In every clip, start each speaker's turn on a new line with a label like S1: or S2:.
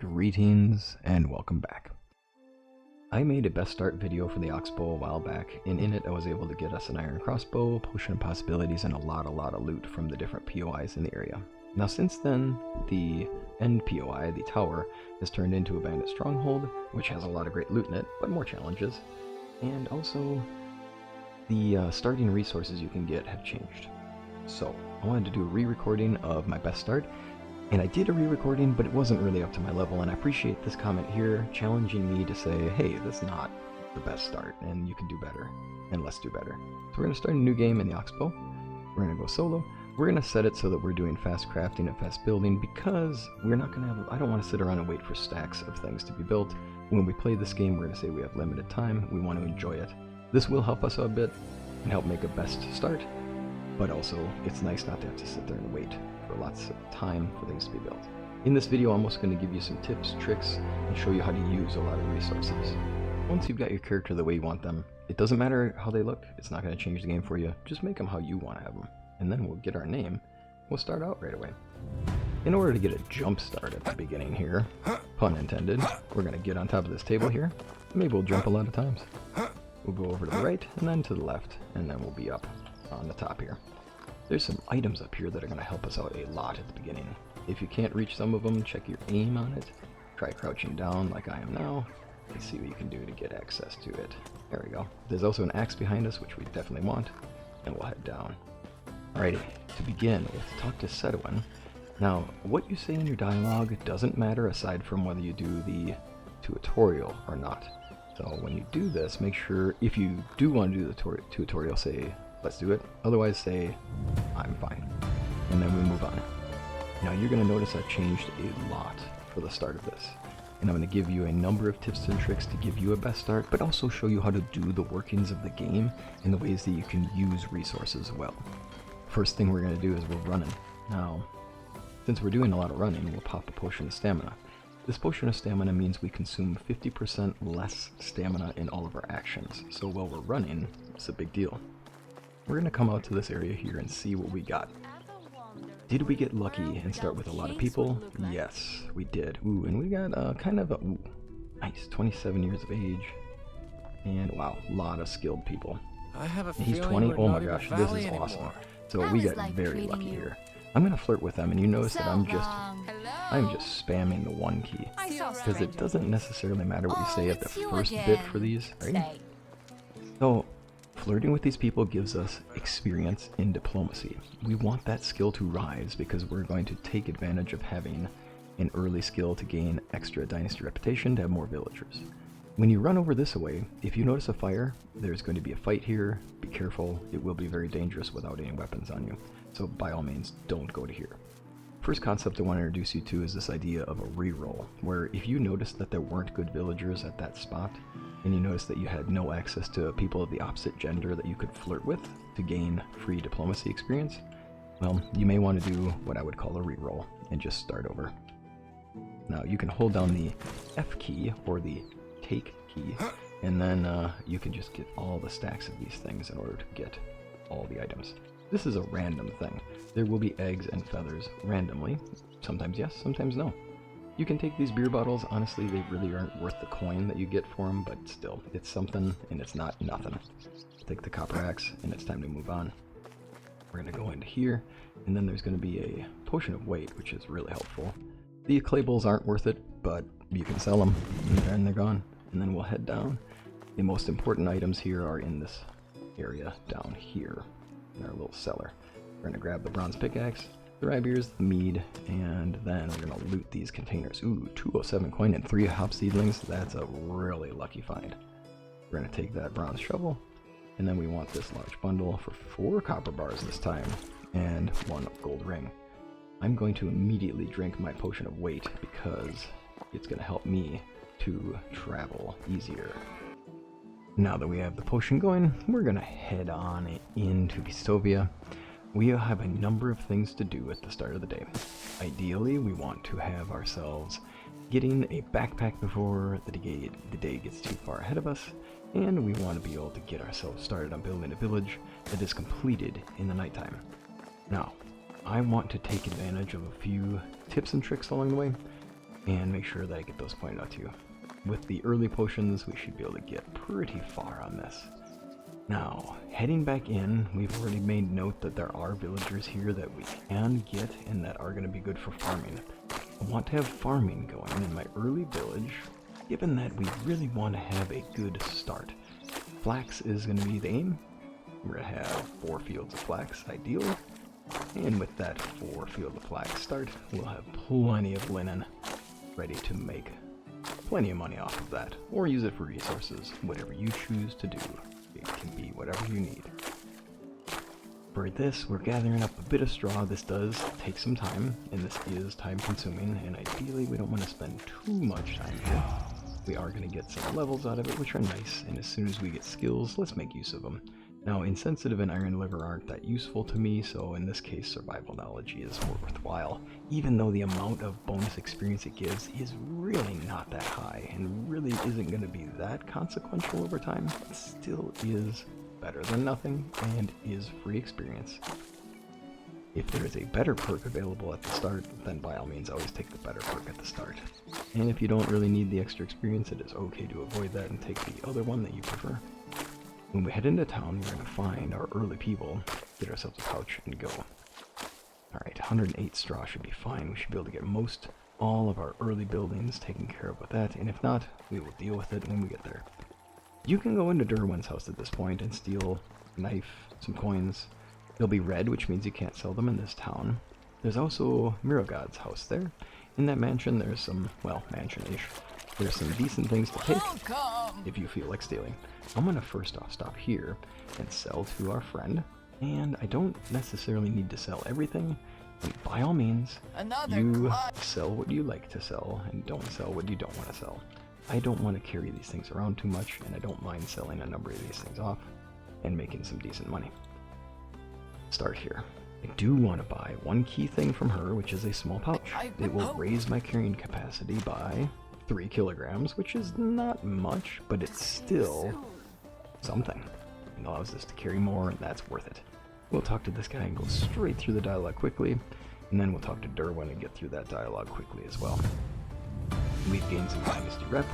S1: Greetings and welcome back. I made a best start video for the Oxbow a while back, and in it I was able to get us an iron crossbow, potion of possibilities, and a lot of loot from the different POIs in the area. Now since then, the end POI, the tower, has turned into a bandit stronghold, which has a lot of great loot in it, but more challenges. And also, the starting resources you can get have changed. So, I wanted to do a re-recording of my best start, and I did a re-recording, but it wasn't really up to my level, and I appreciate this comment here challenging me to say, hey, that's not the best start, and you can do better, and let's do better. So we're going to start a new game in the Oxbow. We're going to go solo. We're going to set it so that we're doing fast crafting and fast building, because we're not going to have, I don't want to sit around and wait for stacks of things to be built. When we play this game, we're going to say we have limited time, we want to enjoy it. This will help us a bit, and help make a best start, but also it's nice not to have to sit there and wait for lots of time for things to be built. In this video, I'm also going to give you some tips, tricks, and show you how to use a lot of resources. Once you've got your character the way you want them, it doesn't matter how they look, it's not going to change the game for you, just make them how you want to have them. And then we'll get our name, we'll start out right away. In order to get a jump start at the beginning here, pun intended, we're going to get on top of this table here, maybe we'll jump a lot of times. We'll go over to the right, and then to the left, and then we'll be up on the top here. There's some items up here that are going to help us out a lot at the beginning. If you can't reach some of them, check your aim on it. Try crouching down like I am now, and see what you can do to get access to it. There we go. There's also an axe behind us, which we definitely want, and we'll head down. Alrighty, to begin, we have to talk to Sedwin. Now, what you say in your dialogue doesn't matter aside from whether you do the tutorial or not. So when you do this, make sure, if you do want to do the tutorial, say, let's do it. Otherwise say, I'm fine. And then we move on. Now you're going to notice I've changed a lot for the start of this. And I'm going to give you a number of tips and tricks to give you a best start, but also show you how to do the workings of the game and the ways that you can use resources well. First thing we're going to do is we're running. Now, since we're doing a lot of running, we'll pop a potion of stamina. This potion of stamina means we consume 50% less stamina in all of our actions. So while we're running, it's a big deal. We're going to come out to this area here and see what we got. Did we get lucky and start with a lot of people? Yes, we did. Ooh, and we got kind of a, nice, 27 years of age. And wow, a lot of skilled people. He's 20, oh my gosh, this is awesome. So we got very lucky here. I'm going to flirt with them, and you notice that I'm just spamming the 1 key. Because it doesn't necessarily matter what you say at the first bit for these, right? So, flirting with these people gives us experience in diplomacy. We want that skill to rise because we're going to take advantage of having an early skill to gain extra dynasty reputation to have more villagers. When you run over this way, if you notice a fire, there's going to be a fight here. Be careful, it will be very dangerous without any weapons on you. So by all means, don't go to here. First concept I want to introduce you to is this idea of a reroll, where if you notice that there weren't good villagers at that spot, and you notice that you had no access to people of the opposite gender that you could flirt with to gain free diplomacy experience, well, you may want to do what I would call a reroll and just start over. Now you can hold down the F key or the take key, and then you can just get all the stacks of these things in order to get all the items. This is a random thing. There will be eggs and feathers randomly. Sometimes yes, sometimes no. You can take these beer bottles. Honestly, they really aren't worth the coin that you get for them, but still, it's something and it's not nothing. Take the copper axe, and it's time to move on. We're going to go into here, and then there's going to be a potion of weight, which is really helpful. The clay bowls aren't worth it, but you can sell them, and then they're gone. And then we'll head down. The most important items here are in this area down here, in our little cellar. We're going to grab the bronze pickaxe, the rye beers, the mead, and then we're going to loot these containers. Ooh, 207 coin and 3 hop seedlings. That's a really lucky find. We're going to take that bronze shovel, and then we want this large bundle for 4 copper bars this time, and 1 gold ring. I'm going to immediately drink my potion of weight because it's going to help me to travel easier. Now that we have the potion going, we're going to head on into Pistovia. We have a number of things to do at the start of the day. Ideally, we want to have ourselves getting a backpack before the day gets too far ahead of us, and we want to be able to get ourselves started on building a village that is completed in the nighttime. Now, I want to take advantage of a few tips and tricks along the way. and make sure that I get those pointed out to you. With the early potions, we should be able to get pretty far on this. Now, heading back in, we've already made note that there are villagers here that we can get and that are going to be good for farming. I want to have farming going in my early village, given that we really want to have a good start. Flax is going to be the aim. We're going to have 4 fields of flax, ideally. And with that 4 field of flax start, we'll have plenty of linen ready to make plenty of money off of that, or use it for resources, whatever you choose to do. It can be whatever you need. For this, we're gathering up a bit of straw. This does take some time, and this is time consuming, and ideally we don't want to spend too much time here. We are going to get some levels out of it, which are nice, and as soon as we get skills, let's make use of them. Now, insensitive and iron liver aren't that useful to me, so in this case, survival knowledge is more worthwhile, even though the amount of bonus experience it gives is really not that high, and really isn't going to be that consequential over time. It still is better than nothing, and is free experience. If there is a better perk available at the start, then by all means always take the better perk at the start. And if you don't really need the extra experience, it is okay to avoid that and take the other one that you prefer. When we head into town, we're going to find our early people, get ourselves a pouch, and go. Alright, 108 straw should be fine. We should be able to get all of our early buildings taken care of with that, and if not, we will deal with it when we get there. You can go into Derwin's house at this point and steal a knife, some coins. They'll be red, which means you can't sell them in this town. There's also Miragod's house there. In that mansion, there's some, well, mansion-ish. There's some decent things to take if you feel like stealing. I'm going to first off stop here and sell to our friend. And I don't necessarily need to sell everything. And by all means, you sell what you like to sell and don't sell what you don't want to sell. I don't want to carry these things around too much, and I don't mind selling a number of these things off and making some decent money. Start here. I do want to buy one key thing from her, which is a small pouch. It will raise my carrying capacity by 3 kilograms, which is not much, but it's still something. It allows us to carry more, and that's worth it. We'll talk to this guy and go straight through the dialogue quickly, and then we'll talk to Derwin and get through that dialogue quickly as well. We've gained some Dynasty rep,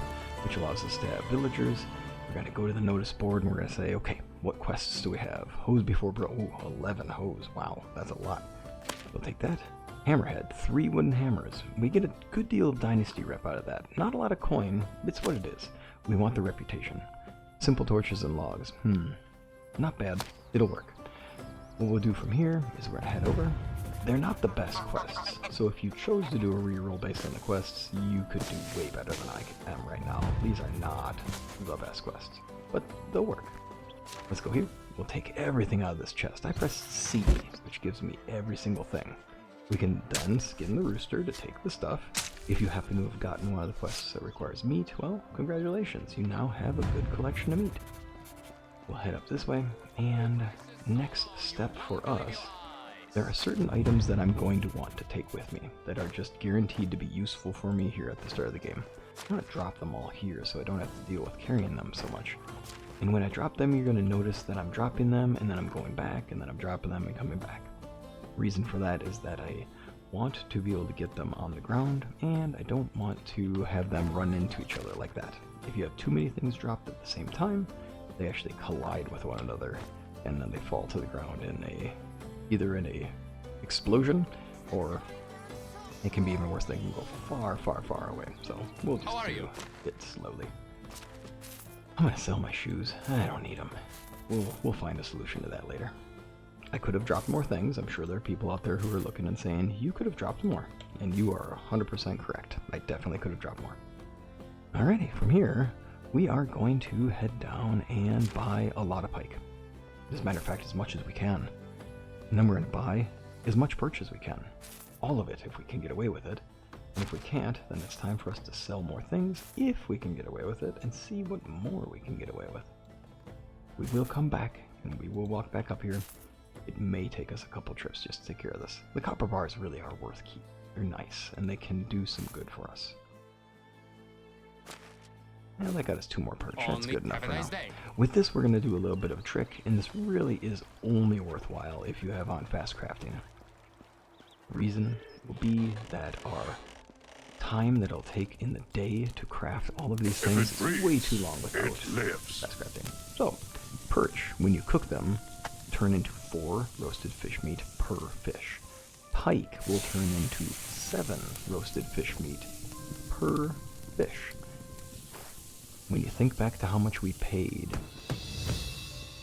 S1: which allows us to have villagers. We're going to go to the notice board and we're going to say, okay, what quests do we have? Hose before bro. Oh, 11 hose. Wow, that's a lot. We'll take that. Hammerhead, 3 wooden hammers. We get a good deal of Dynasty rep out of that. Not a lot of coin, it's what it is. We want the reputation. Simple torches and logs. Not bad. It'll work. What we'll do from here is we're going to head over. They're not the best quests, so if you chose to do a reroll based on the quests, you could do way better than I am right now. These are not the best quests, but they'll work. Let's go here. We'll take everything out of this chest. I press C, which gives me every single thing. We can then skin the rooster to take the stuff. If you happen to have gotten one of the quests that requires meat, well, congratulations, you now have a good collection of meat. We'll head up this way, and next step for us, there are certain items that I'm going to want to take with me that are just guaranteed to be useful for me here at the start of the game. I'm going to drop them all here so I don't have to deal with carrying them so much. And when I drop them, you're going to notice that I'm dropping them, and then I'm going back, and then I'm dropping them and coming back. Reason for that is that I want to be able to get them on the ground, and I don't want to have them run into each other like that. If you have too many things dropped at the same time, they actually collide with one another, and then they fall to the ground in either in a explosion, or it can be even worse. They can go far, far, far away. So we'll just do it slowly. I'm gonna sell my shoes. I don't need them. We'll find a solution to that later. I could have dropped more things. I'm sure there are people out there who are looking and saying, you could have dropped more. And you are 100% correct. I definitely could have dropped more. Alrighty, from here, we are going to head down and buy a lot of pike. As a matter of fact, as much as we can. And then we're going to buy as much perch as we can. All of it, if we can get away with it. And if we can't, then it's time for us to sell more things, if we can get away with it, and see what more we can get away with. We will come back, and we will walk back up here. It may take us a couple trips just to take care of this. The copper bars really are worth keeping. They're nice, and they can do some good for us. Yeah, that got us 2 more perch. That's good enough for now. With this, we're going to do a little bit of a trick, and this really is only worthwhile if you have on fast crafting. The reason will be that our time that it'll take in the day to craft all of these things is way too long without fast crafting. So, perch, when you cook them, turn into 4 roasted fish meat per fish. Pike will turn into 7 roasted fish meat per fish. When you think back to how much we paid,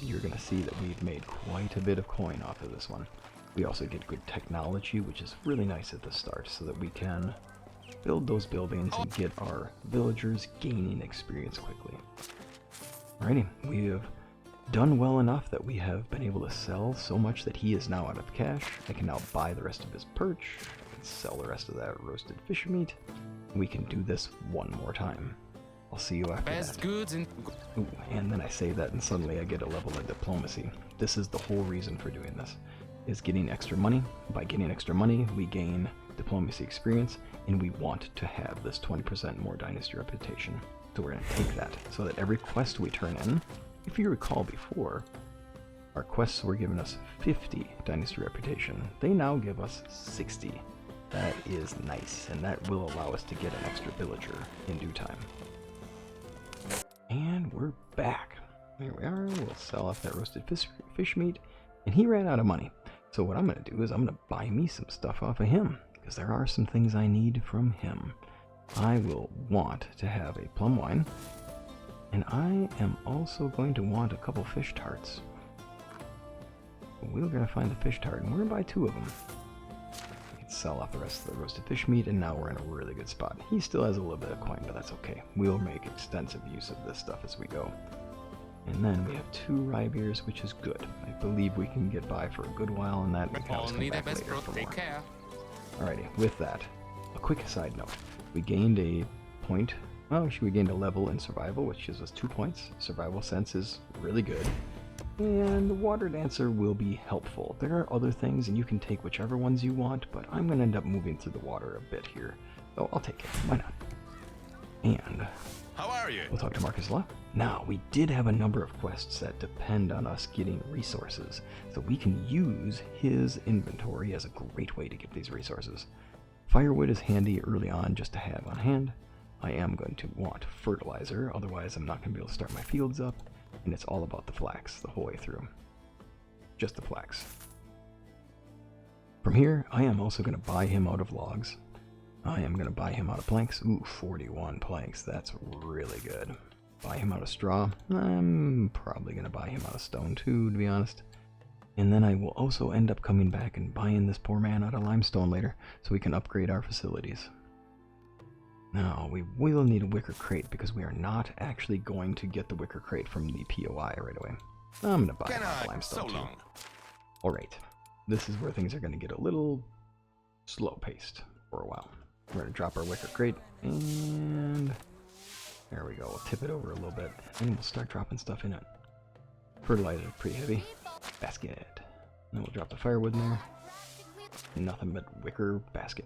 S1: you're going to see that we've made quite a bit of coin off of this one. We also get good technology, which is really nice at the start, so that we can build those buildings and get our villagers gaining experience quickly. Alrighty, we have done well enough that we have been able to sell so much that he is now out of cash. I can now buy the rest of his perch, I can sell the rest of that roasted fish meat. We can do this one more time. I'll see you after that. Ooh, and then I say that and suddenly I get a level of diplomacy. This is the whole reason for doing this, is getting extra money. By getting extra money, we gain diplomacy experience, and we want to have this 20% more dynasty reputation. So we're going to take that, so that every quest we turn in, if you recall before, our quests were giving us 50 dynasty reputation. They now give us 60. That is nice, and that will allow us to get an extra villager in due time. And we're back. There we are. We'll sell off that roasted fish meat, and he ran out of money. So what I'm going to do is I'm going to buy me some stuff off of him, because there are some things I need from him. I will want to have a plum wine, and I am also going to want a couple fish tarts. We're going to find the fish tart, and we're going to buy 2 of them. We can sell off the rest of the roasted fish meat, and now we're in a really good spot. He still has a little bit of coin, but that's okay. We'll make extensive use of this stuff as we go. And then we have 2 rye beers, which is good. I believe we can get by for a good while on that, and we can always come back later for more. Alrighty, with that, a quick side note. We gained a point, well, actually we gained a level in survival, which gives us 2 points. Survival sense is really good. And the water dancer will be helpful. There are other things, and you can take whichever ones you want, but I'm going to end up moving through the water a bit here. So I'll take it. Why not? And
S2: how are you?
S1: We'll talk to Marcus Law. Now, we did have a number of quests that depend on us getting resources, so we can use his inventory as a great way to get these resources. Firewood is handy early on just to have on hand. I am going to want fertilizer, otherwise I'm not going to be able to start my fields up. And it's all about the flax the whole way through. Just the flax. From here, I am also going to buy him out of logs. I am going to buy him out of planks. Ooh, 41 planks. That's really good. Buy him out of straw. I'm probably going to buy him out of stone too, to be honest. And then I will also end up coming back and buying this poor man out of limestone later, so we can upgrade our facilities. Now, we will need a wicker crate, because we are not actually going to get the wicker crate from the POI right away. I'm going to buy limestone too. Alright, this is where things are going to get a little slow-paced for a while. We're going to drop our wicker crate, and there we go. We'll tip it over a little bit, and we'll start dropping stuff in it. Fertilizer is pretty heavy. Basket. And then we'll drop the firewood in there. Nothing but wicker basket.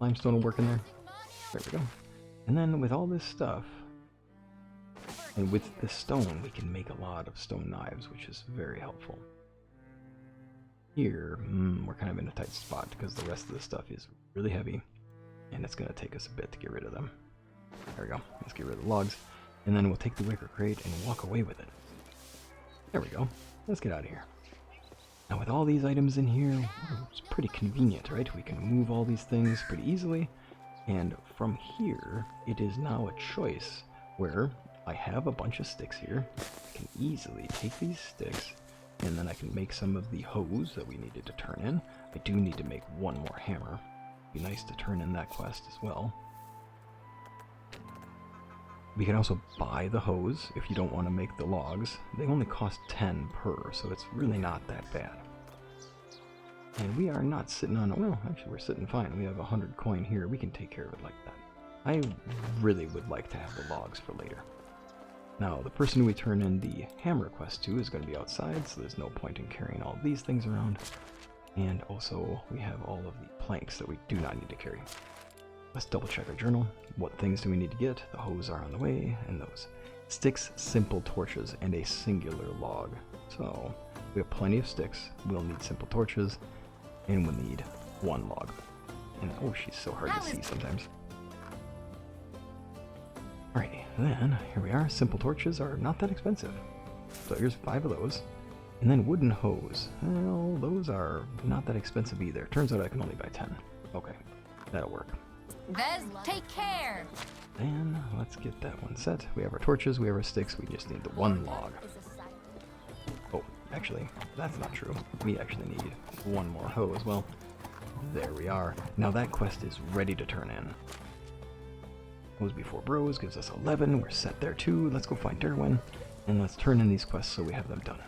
S1: Limestone will work in there. There we go. And then with all this stuff, and with the stone, we can make a lot of stone knives, which is very helpful. Here, we're kind of in a tight spot because the rest of the stuff is really heavy, and it's going to take us a bit to get rid of them. There we go. Let's get rid of the logs, and then we'll take the wicker crate and walk away with it. There we go. Let's get out of here. Now with all these items in here, it's pretty convenient, right? We can move all these things pretty easily, and from here, it is now a choice where I have a bunch of sticks here. I can easily take these sticks, and then I can make some of the hose that we needed to turn in. I do need to make 1 more hammer. It'd be nice to turn in that quest as well. We can also buy the hose if you don't want to make the logs. They only cost 10 per, so it's really not that bad. And we are not sitting on, well, actually we're sitting fine. We have 100 coin here. We can take care of it like that. I really would like to have the logs for later. Now, the person we turn in the hammer quest to is going to be outside, so there's no point in carrying all these things around. And also, we have all of the planks that we do not need to carry. Let's double check our journal. What things do we need to get? The hose are on the way, and those. Sticks, simple torches, and a singular log. So, we have plenty of sticks. We'll need simple torches, and we'll need 1 log. And oh, she's so hard to see sometimes. Alrighty, then here we are. Simple torches are not that expensive. So here's 5 of those. And then wooden hose. Well, those are not that expensive either. Turns out I can only buy 10. Okay, that'll work.
S2: Vez, take care!
S1: And let's get that one set. We have our torches, we have our sticks, we just need the 1 log. Oh, actually, that's not true. We actually need 1 more hose. Well, there we are. Now that quest is ready to turn in. Hose before bros gives us 11. We're set there too. Let's go find Derwin, and let's turn in these quests so we have them done.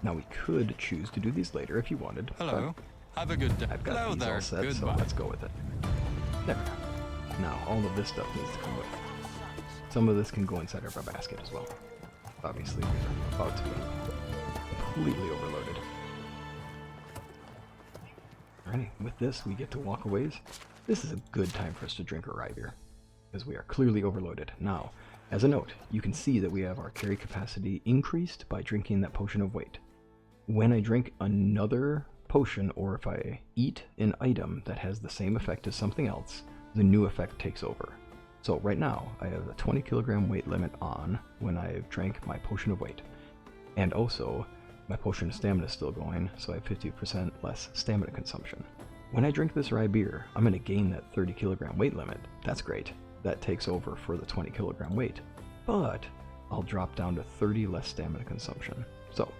S1: Now we could choose to do these later if you wanted.
S3: Hello. Have a good day.
S1: I've got
S3: Hello
S1: these
S3: there.
S1: all set,
S3: Goodbye.
S1: so let's go with it. There we go. Now all of this stuff needs to come with. Some of this can go inside of our basket as well. Obviously, we're about to be completely overloaded. Alrighty, with this we get to walk a ways. This is a good time for us to drink our rye beer, because we are clearly overloaded. Now, as a note, you can see that we have our carry capacity increased by drinking that potion of weight. When I drink another potion, or if I eat an item that has the same effect as something else, the new effect takes over. So right now, I have a 20 kilogram weight limit on when I've drank my potion of weight. And also, my potion of stamina is still going, so I have 50% less stamina consumption. When I drink this rye beer, I'm going to gain that 30 kilogram weight limit. That's great. That takes over for the 20 kilogram weight. But I'll drop down to 30 less stamina consumption. So,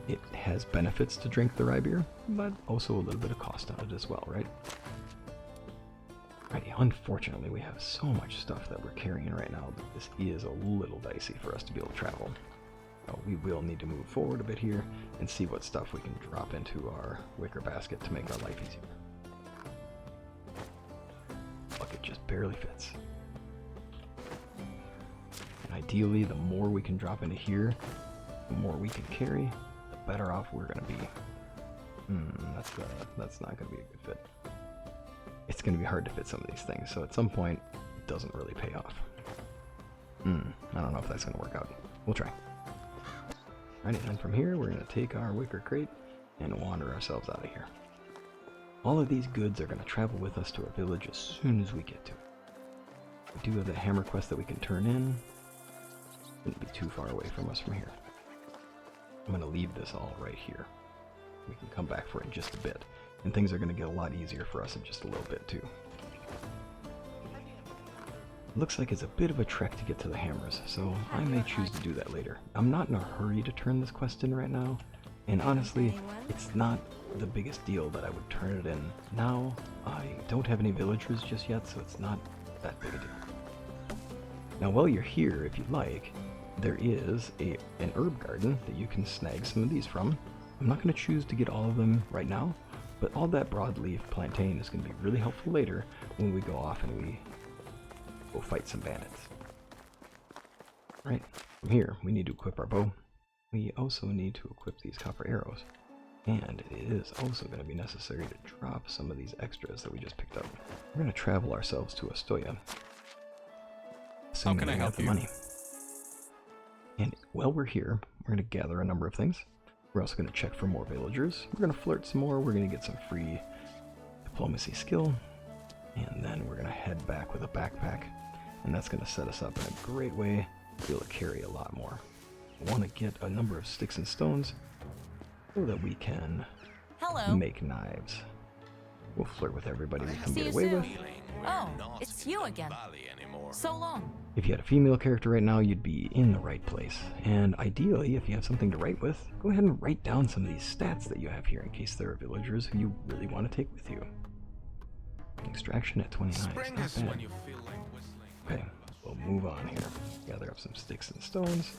S1: it has benefits to drink the rye beer, but also a little bit of cost on it as well, right? Alrighty, unfortunately we have so much stuff that we're carrying right now that this is a little dicey for us to be able to travel. So we will need to move forward a bit here and see what stuff we can drop into our wicker basket to make our life easier. Bucket just barely fits. And ideally, the more we can drop into here, the more we can carry, the better off we're going to be. That's not going to be a good fit. It's going to be hard to fit some of these things, so at some point, it doesn't really pay off. I don't know if that's going to work out. We'll try. Alright, and from here, we're going to take our wicker crate and wander ourselves out of here. All of these goods are going to travel with us to our village as soon as we get to it. We do have that hammer quest that we can turn in. Shouldn't be too far away from us from here. I'm going to leave this all right here. We can come back for it in just a bit, and things are going to get a lot easier for us in just a little bit too. Looks like it's a bit of a trek to get to the hammers, so I may choose to do that later. I'm not in a hurry to turn this quest in right now, and honestly, it's not the biggest deal that I would turn it in now. I don't have any villagers just yet, so it's not that big a deal. Now while you're here, if you like, there is an herb garden that you can snag some of these from. I'm not going to choose to get all of them right now, but all that broadleaf plantain is going to be really helpful later when we go off and we go fight some bandits. Right, from here we need to equip our bow. We also need to equip these copper arrows. And it is also going to be necessary to drop some of these extras that we just picked up. We're going to travel ourselves to Astoya.
S3: How can I help you?
S1: Money. And while we're here, we're going to gather a number of things. We're also going to check for more villagers. We're going to flirt some more. We're going to get some free diplomacy skill. And then we're going to head back with a backpack. And that's going to set us up in a great way to be able to carry a lot more. I want to get a number of sticks and stones so that we can make knives. We'll flirt with everybody we can get away with.
S2: Oh, it's you again. So long.
S1: If you had a female character right now, you'd be in the right place. And ideally, if you have something to write with, go ahead and write down some of these stats that you have here in case there are villagers who you really want to take with you. Extraction at 29 is not bad. Okay, we'll move on here. Gather up some sticks and stones.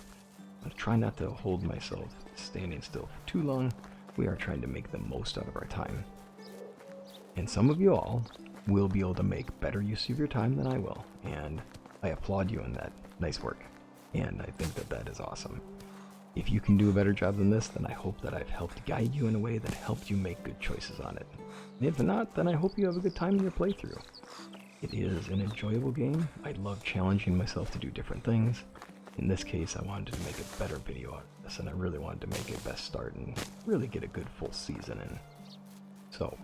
S1: I'll try not to hold myself standing still for too long. We are trying to make the most out of our time. And some of you all will be able to make better use of your time than I will. And I applaud you in that. Nice work. And I think that that is awesome. If you can do a better job than this, then I hope that I've helped guide you in a way that helped you make good choices on it. And if not, then I hope you have a good time in your playthrough. It is an enjoyable game. I love challenging myself to do different things. In this case, I wanted to make a better video out of this, and I really wanted to make a best start and really get a good full season in. So,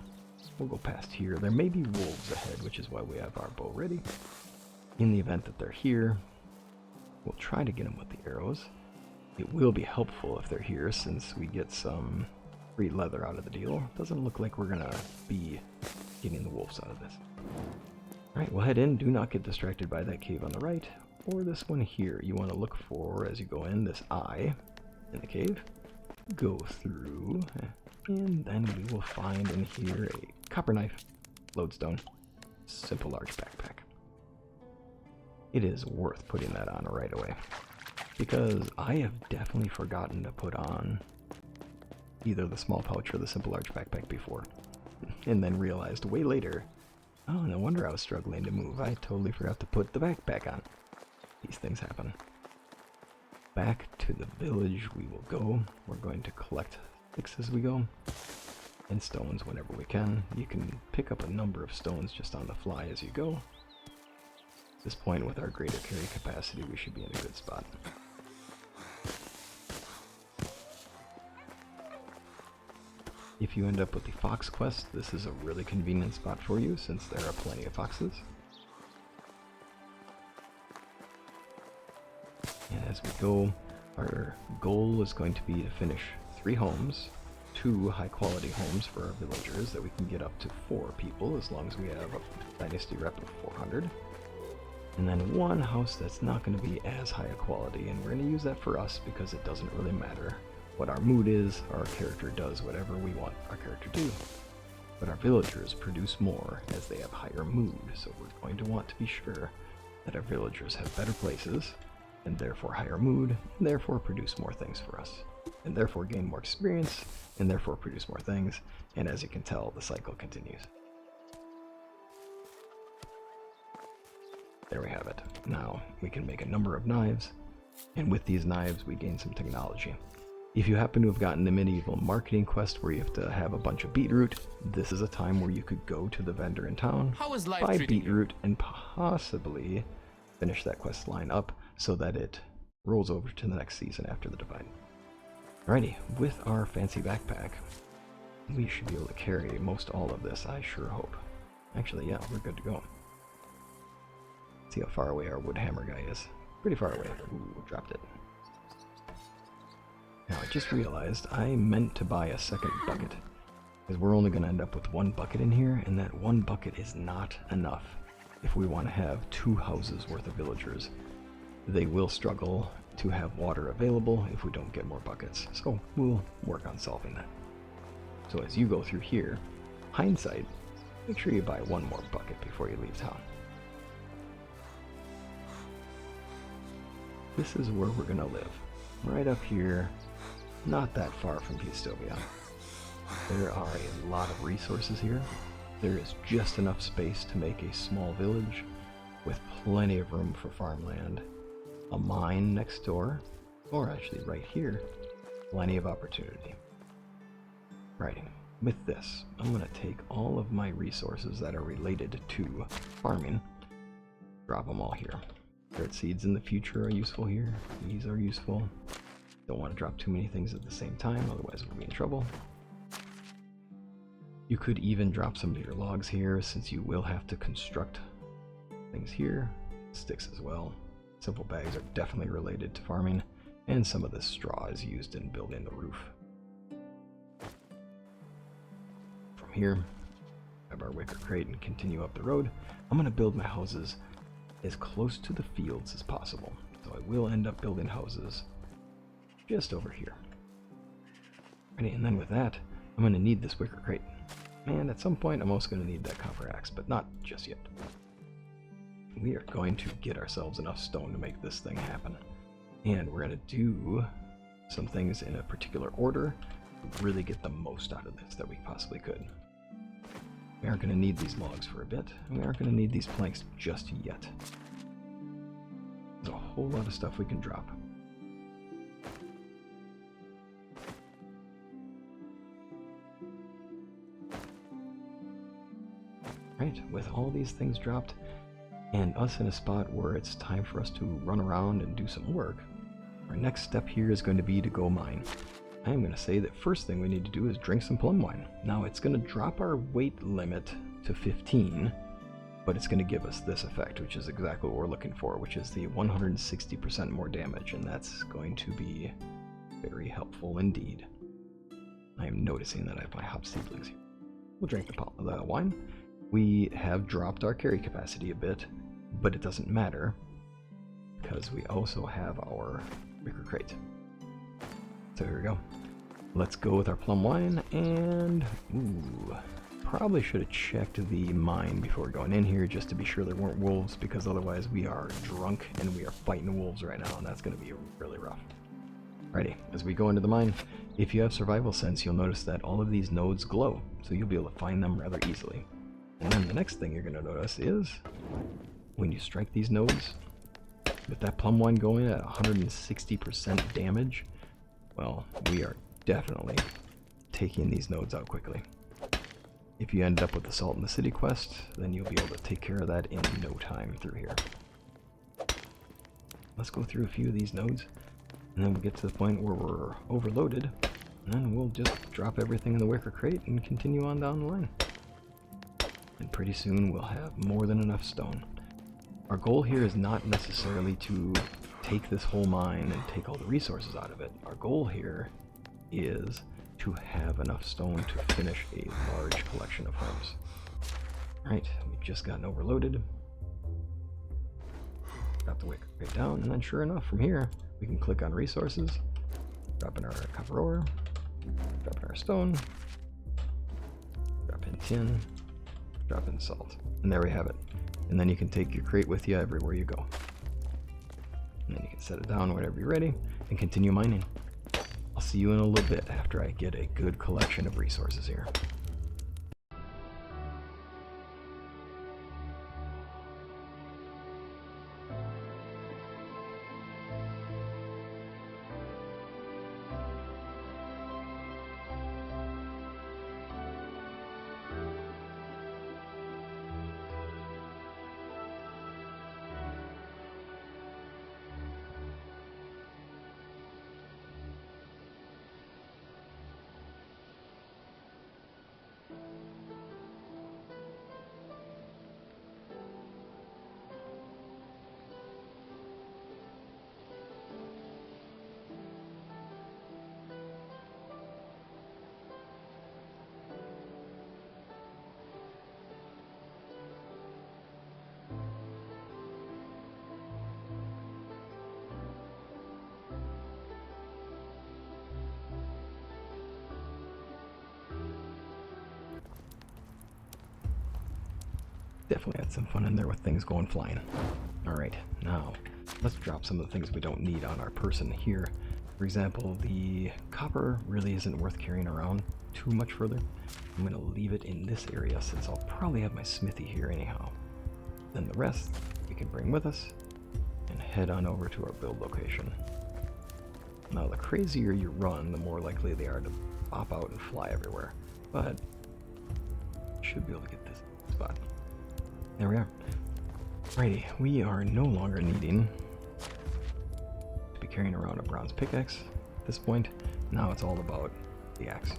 S1: we'll go past here. There may be wolves ahead, which is why we have our bow ready. In the event that they're here, we'll try to get them with the arrows. It will be helpful if they're here, since we get some free leather out of the deal. Doesn't look like we're gonna be getting the wolves out of this. Alright, we'll head in. Do not get distracted by that cave on the right, or this one here. You want to look for, as you go in, this eye in the cave. Go through, and then we will find in here a copper knife, lodestone, simple large backpack. It is worth putting that on right away, because I have definitely forgotten to put on either the small pouch or the simple large backpack before, and then realized way later, oh, no wonder I was struggling to move. I totally forgot to put the backpack on. These things happen. Back to the village we will go. We're going to collect sticks as we go, and stones whenever we can. You can pick up a number of stones just on the fly as you go. At this point, with our greater carry capacity, we should be in a good spot. If you end up with the fox quest, this is a really convenient spot for you, since there are plenty of foxes. And as we go, our goal is going to be to finish 3 homes, 2 high quality homes for our villagers that we can get up to 4 people, as long as we have a Dynasty rep of 400. And then 1 house that's not going to be as high a quality, and we're going to use that for us because it doesn't really matter what our mood is. Our character does whatever we want our character to do. But our villagers produce more as they have higher mood, so we're going to want to be sure that our villagers have better places, and therefore higher mood, and therefore produce more things for us, and therefore gain more experience, and therefore produce more things, and as you can tell, the cycle continues. There we have it. Now, we can make a number of knives, and with these knives we gain some technology. If you happen to have gotten the medieval marketing quest where you have to have a bunch of beetroot, this is a time where you could go to the vendor in town, buy beetroot, and possibly finish that quest line up so that it rolls over to the next season after the Divide. Alrighty, with our fancy backpack, we should be able to carry most all of this, I sure hope. Actually, yeah, we're good to go. See how far away our wood hammer guy is. Pretty far away. Ooh, dropped it. Now, I just realized I meant to buy a second bucket, because we're only going to end up with 1 bucket in here, and that 1 bucket is not enough if we want to have 2 houses worth of villagers. They will struggle to have water available if we don't get more buckets, so we'll work on solving that. So as you go through here, hindsight, make sure you buy 1 more bucket before you leave town. This is where we're going to live, right up here, not that far from Peastovia. There are a lot of resources here. There is just enough space to make a small village with plenty of room for farmland, a mine next door, or actually right here, plenty of opportunity. Righty, with this, I'm going to take all of my resources that are related to farming, drop them all here. Carrot seeds in the future are useful here. These are useful. Don't want to drop too many things at the same time, otherwise we'll be in trouble. You could even drop some of your logs here, since you will have to construct things here. Sticks as well. Simple bags are definitely related to farming, and some of this straw is used in building the roof. From here, grab our wicker crate and continue up the road. I'm going to build my houses as close to the fields as possible, so I will end up building houses just over here. Ready, and then with that, I'm going to need this wicker crate. And at some point, I'm also going to need that copper axe, but not just yet. We are going to get ourselves enough stone to make this thing happen. And we're going to do some things in a particular order to really get the most out of this that we possibly could. We aren't going to need these logs for a bit, and we aren't going to need these planks just yet. There's a whole lot of stuff we can drop. Right, with all these things dropped, and us in a spot where it's time for us to run around and do some work, our next step here is going to be to go mine. I'm going to say that first thing we need to do is drink some plum wine. Now it's going to drop our weight limit to 15, but it's going to give us this effect, which is exactly what we're looking for, which is the 160% more damage, and that's going to be very helpful indeed. I am noticing that I have my hop seedlings here. We'll drink the wine. We have dropped our carry capacity a bit, but it doesn't matter because we also have our wicker crate. So here we go. Let's go with our plum wine, and probably should have checked the mine before going in here just to be sure there weren't wolves, because otherwise we are drunk and we are fighting wolves right now, and that's going to be really rough. Alrighty, as we go into the mine, if you have survival sense, you'll notice that all of these nodes glow, so you'll be able to find them rather easily. And then the next thing you're going to notice is when you strike these nodes, with that plum wine going at 160% damage, well, we are definitely taking these nodes out quickly. If you end up with the Salt in the City quest, then you'll be able to take care of that in no time through here. Let's go through a few of these nodes, and then we'll get to the point where we're overloaded, and then we'll just drop everything in the wicker crate and continue on down the line. And pretty soon we'll have more than enough stone. Our goal here is not necessarily to take this whole mine and take all the resources out of it. Our goal here is to have enough stone to finish a large collection of homes. Alright, we've just gotten overloaded. Got the wicker crate down, and then sure enough, from here, we can click on resources, drop in our copper ore, drop in our stone, drop in tin, drop in salt. And there we have it. And then you can take your crate with you everywhere you go. And then you can set it down whenever you're ready and continue mining. I'll see you in a little bit after I get a good collection of resources here. Definitely had some fun in there with things going flying. Alright, now let's drop some of the things we don't need on our person here. For example, the copper really isn't worth carrying around too much further. I'm going to leave it in this area since I'll probably have my smithy here anyhow. Then the rest we can bring with us and head on over to our build location. Now the crazier you run, the more likely they are to pop out and fly everywhere. But should be able to get this spot. There we are. Righty, we are no longer needing to be carrying around a bronze pickaxe at this point. Now it's all about the axe.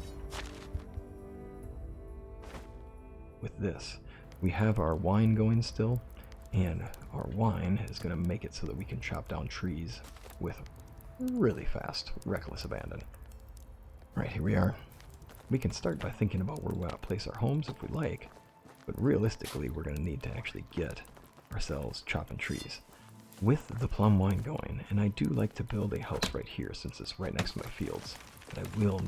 S1: With this, we have our wine going still, and our wine is going to make it so that we can chop down trees with really fast, reckless abandon. Right, here we are. We can start by thinking about where we want to place our homes if we like. But realistically, we're going to need to actually get ourselves chopping trees. With the plum wine going, and I do like to build a house right here since it's right next to my fields, but I will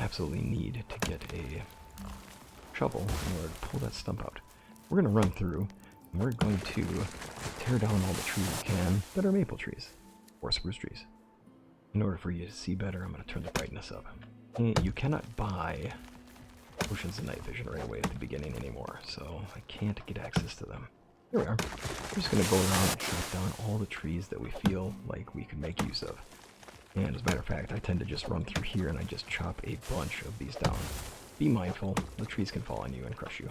S1: absolutely need to get a shovel in order to pull that stump out. We're going to run through, and we're going to tear down all the trees we can that are maple trees, or spruce trees. In order for you to see better, I'm going to turn the brightness up. And you cannot buy potions of night vision right away at the beginning anymore, so I can't get access to them. Here we are. We're just going to go around and chop down all the trees that we feel like we could make use of. And as a matter of fact, I tend to just run through here and I just chop a bunch of these down. Be mindful, the trees can fall on you and crush you.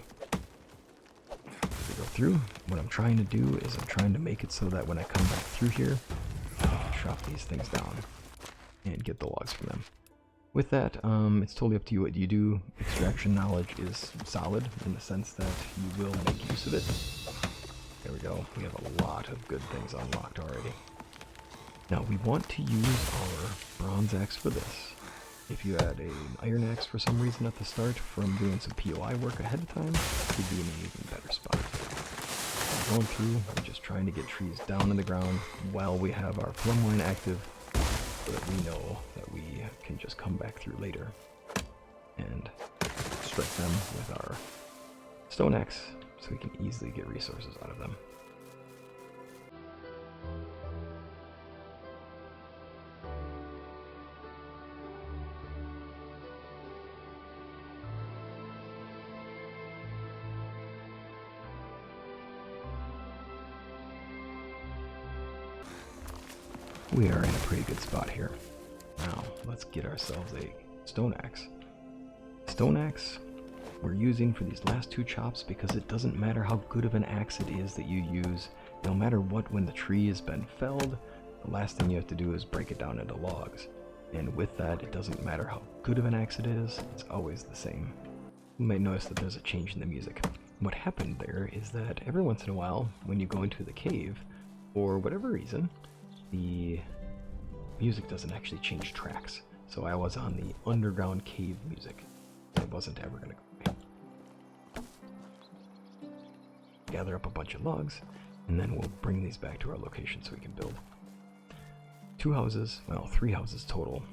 S1: As we go through, what I'm trying to do is I'm trying to make it so that when I come back through here, I can chop these things down. and get the logs from them. With that, it's totally up to you what you do. Extraction knowledge is solid in the sense that you will make use of it. There we go. We have a lot of good things unlocked already. Now we want to use our bronze axe for this. If you had an iron axe for some reason at the start from doing some POI work ahead of time, you'd be in an even better spot. Going through, we're just trying to get trees down in the ground while we have our Plum Wine active, so that we know that we can just come back through later and strike them with our stone axe, so we can easily get resources out of them. We are in a pretty good spot here. Now, let's get ourselves a stone axe. Stone axe we're using for these last two chops because it doesn't matter how good of an axe it is that you use. No matter what, when the tree has been felled, the last thing you have to do is break it down into logs. And with that, it doesn't matter how good of an axe it is, it's always the same. You might notice that there's a change in the music. What happened there is that every once in a while, when you go into the cave, for whatever reason, the music doesn't actually change tracks. So I was on the underground cave music. It wasn't ever going to go away. Gather up a bunch of logs, and then we'll bring these back to our location so we can build. 2 houses, well, 3 houses total.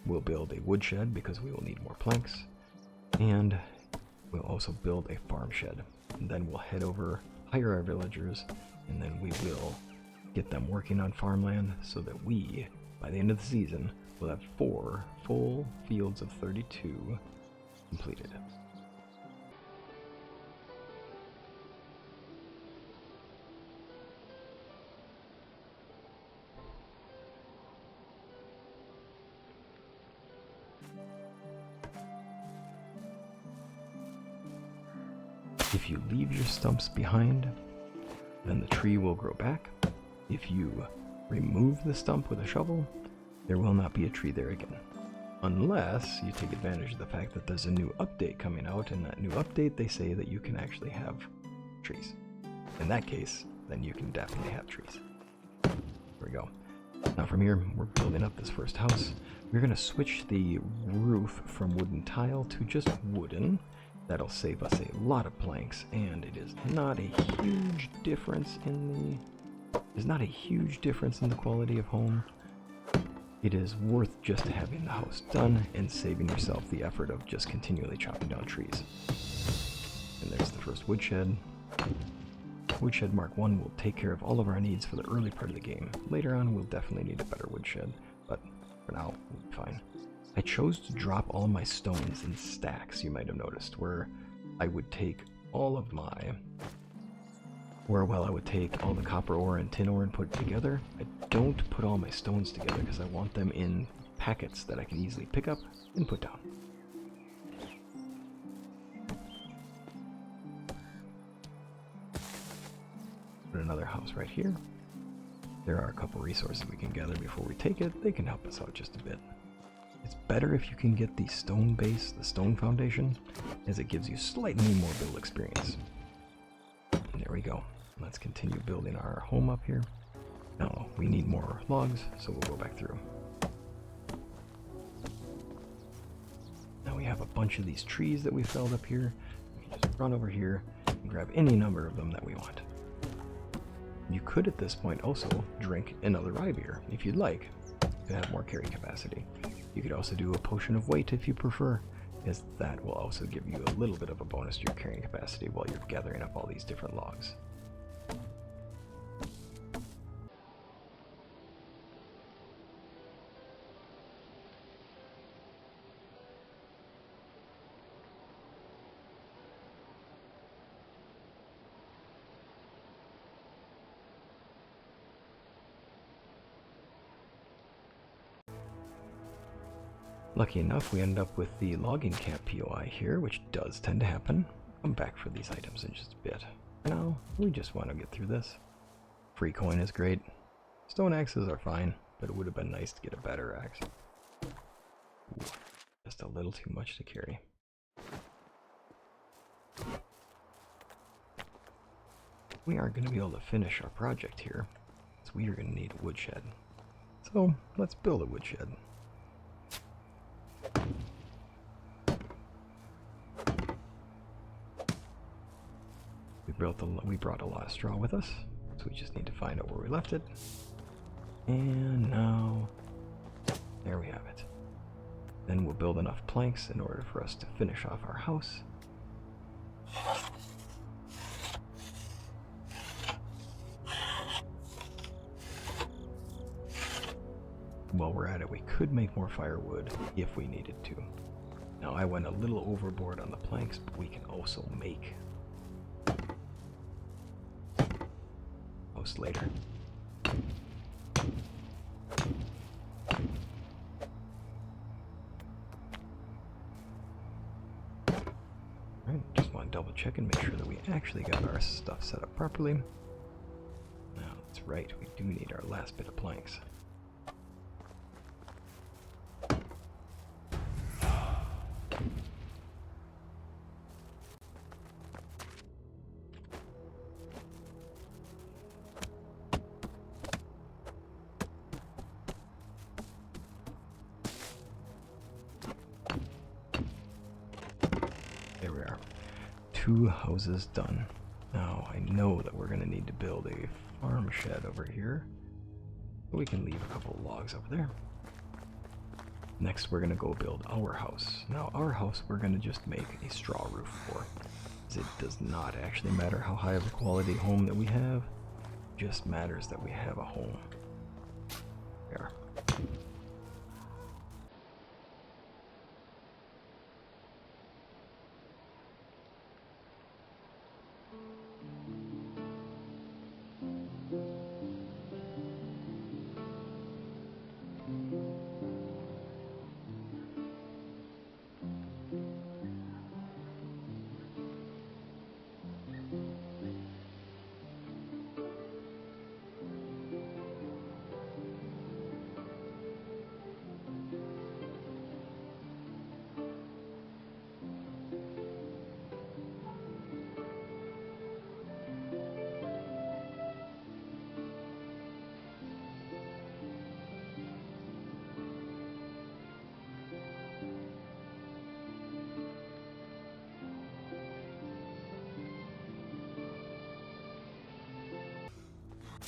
S1: We'll build a woodshed because we will need more planks, and we'll also build a farm shed. And then we'll head over, hire our villagers, and then we will get them working on farmland so that we, by the end of the season, will have 4 full fields of 32 completed. If you leave your stumps behind, then the tree will grow back. If you remove the stump with a shovel, there will not be a tree there again. Unless you take advantage of the fact that there's a new update coming out, and that new update they say that you can actually have trees. In that case, then you can definitely have trees. There we go. Now from here, we're building up this first house. We're going to switch the roof from wooden tile to just wooden. That'll save us a lot of planks, and it is not a huge difference in the quality of home. It is worth just having the house done and saving yourself the effort of just continually chopping down trees. And there's the first woodshed. Woodshed Mark 1 will take care of all of our needs for the early part of the game. Later on, we'll definitely need a better woodshed, but for now, we'll be fine. I chose to drop all my stones in stacks, you might have noticed, where I would take all of my... I would take all the copper ore and tin ore and put it together. I don't put all my stones together because I want them in packets that I can easily pick up and put down. Put another house right here. There are a couple resources we can gather before we take it. They can help us out just a bit. It's better if you can get the stone base, the stone foundation, as it gives you slightly more build experience. And there we go. Let's continue building our home up here. Now, we need more logs, so we'll go back through. Now we have a bunch of these trees that we felled up here. We can just run over here and grab any number of them that we want. You could at this point also drink another rye beer if you'd like to have more carry capacity. You could also do a potion of weight if you prefer, as that will also give you a little bit of a bonus to your carrying capacity while you're gathering up all these different logs. Lucky enough, we end up with the logging camp POI here, which does tend to happen. Come back for these items in just a bit. For now, we just want to get through this. Free coin is great. Stone axes are fine, but it would have been nice to get a better axe. just a little too much to carry. We aren't going to be able to finish our project here, so we are going to need a woodshed. So let's build a woodshed. We brought a lot of straw with us, so we just need to find out where we left it. And now, there we have it. Then we'll build enough planks in order for us to finish off our house. While we're at it, we could make more firewood if we needed to. Now, I went a little overboard on the planks, but we can also make house later. Alright, just want to double check and make sure that we actually got our stuff set up properly. Now, that's right, we do need our last bit of planks. There we are. 2 houses done. Now I know that we're going to need to build a farm shed over here. We can leave a couple of logs over there. Next we're going to go build our house. Now our house we're going to just make a straw roof for. It does not actually matter how high of a quality home that we have. It just matters that we have a home. There.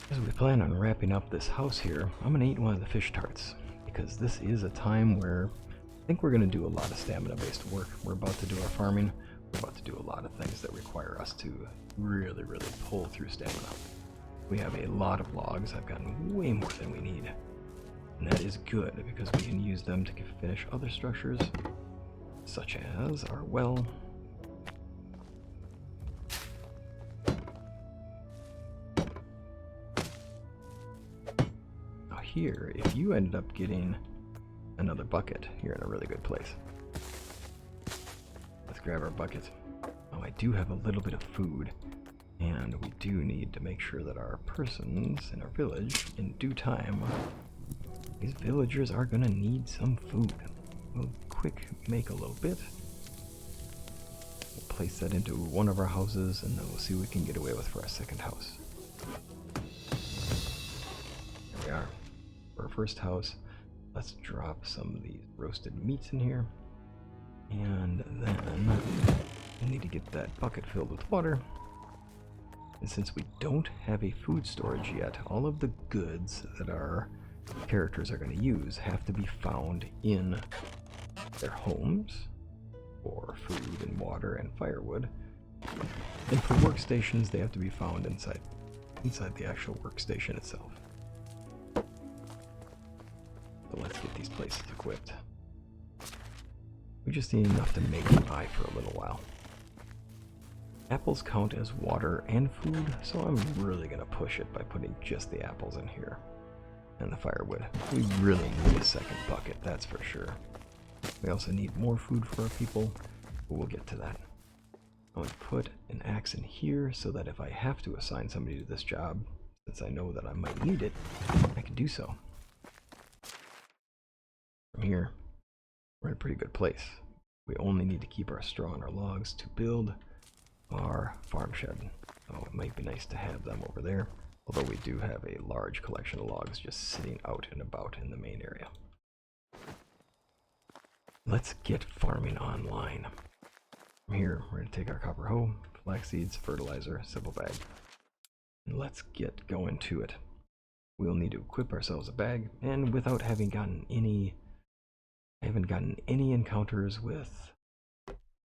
S1: As we plan on wrapping up this house here, I'm going to eat one of the fish tarts, because this is a time where I think we're going to do a lot of stamina-based work. We're about to do our farming, we're about to do a lot of things that require us to really pull through stamina. We have a lot of logs. I've gotten way more than we need, and that is good, because we can use them to finish other structures, such as our well. Here, if you ended up getting another bucket, you're in a really good place. Let's grab our bucket. Oh, I do have a little bit of food, and we do need to make sure that our persons in our village, in due time, these villagers are gonna need some food. We'll quick make a little bit. We'll place that into one of our houses, and then we'll see what we can get away with for our second house. There we are. For our first house, let's drop some of these roasted meats in here, and then we need to get that bucket filled with water. And since we don't have a food storage yet, all of the goods that our characters are going to use have to be found in their homes for food and water and firewood, and for workstations they have to be found inside the actual workstation itself. So let's get these places equipped. We just need enough to make an eye for a little while. Apples count as water and food, so I'm really going to push it by putting just the apples in here. And the firewood. We really need a second bucket, that's for sure. We also need more food for our people, but we'll get to that. I'm going to put an axe in here so that if I have to assign somebody to this job, since I know that I might need it, I can do so. From here, we're in a pretty good place. We only need to keep our straw and our logs to build our farm shed. Oh, it might be nice to have them over there, although we do have a large collection of logs just sitting out and about in the main area. Let's get farming online. From here, we're going to take our copper hoe, flax seeds, fertilizer, simple bag, and let's get going to it. We'll need to equip ourselves a bag, and without having gotten any, I haven't gotten any encounters with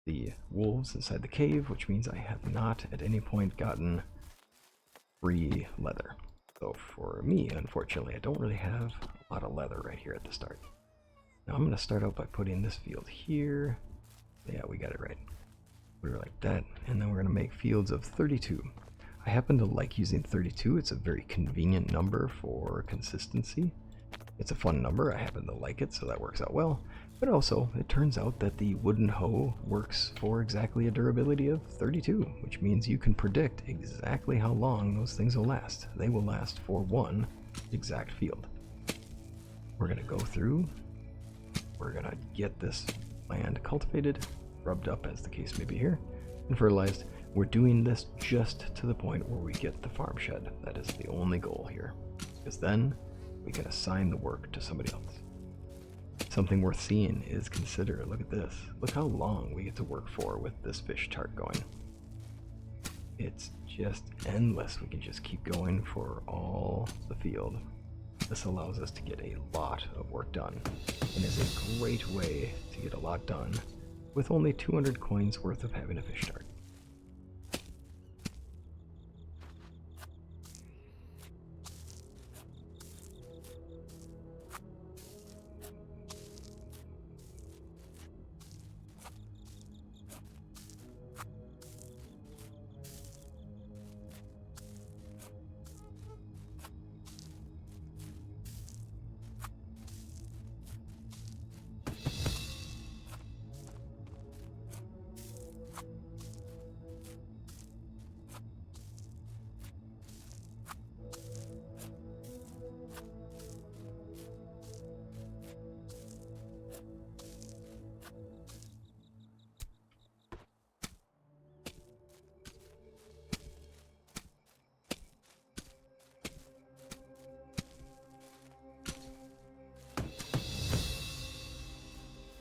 S1: the wolves inside the cave, which means I have not at any point gotten free leather. So for me, unfortunately, I don't really have a lot of leather right here at the start. Now I'm going to start out by putting this field here. Yeah, we got it right. Put it like that, and then we're going to make fields of 32. I happen to like using 32. It's a very convenient number for consistency. It's a fun number. I happen to like it, so that works out well. But also, it turns out that the wooden hoe works for exactly a durability of 32, which means you can predict exactly how long those things will last. They will last for one exact field. We're going to go through. We're going to get this land cultivated, rubbed up as the case may be here, and fertilized. We're doing this just to the point where we get the farm shed. That is the only goal here, because then we can assign the work to somebody else. Something worth seeing is consider, look at this. Look how long we get to work for with this fish chart going. It's just endless. We can just keep going for all the field. This allows us to get a lot of work done, and is a great way to get a lot done with only 200 coins worth of having a fish chart.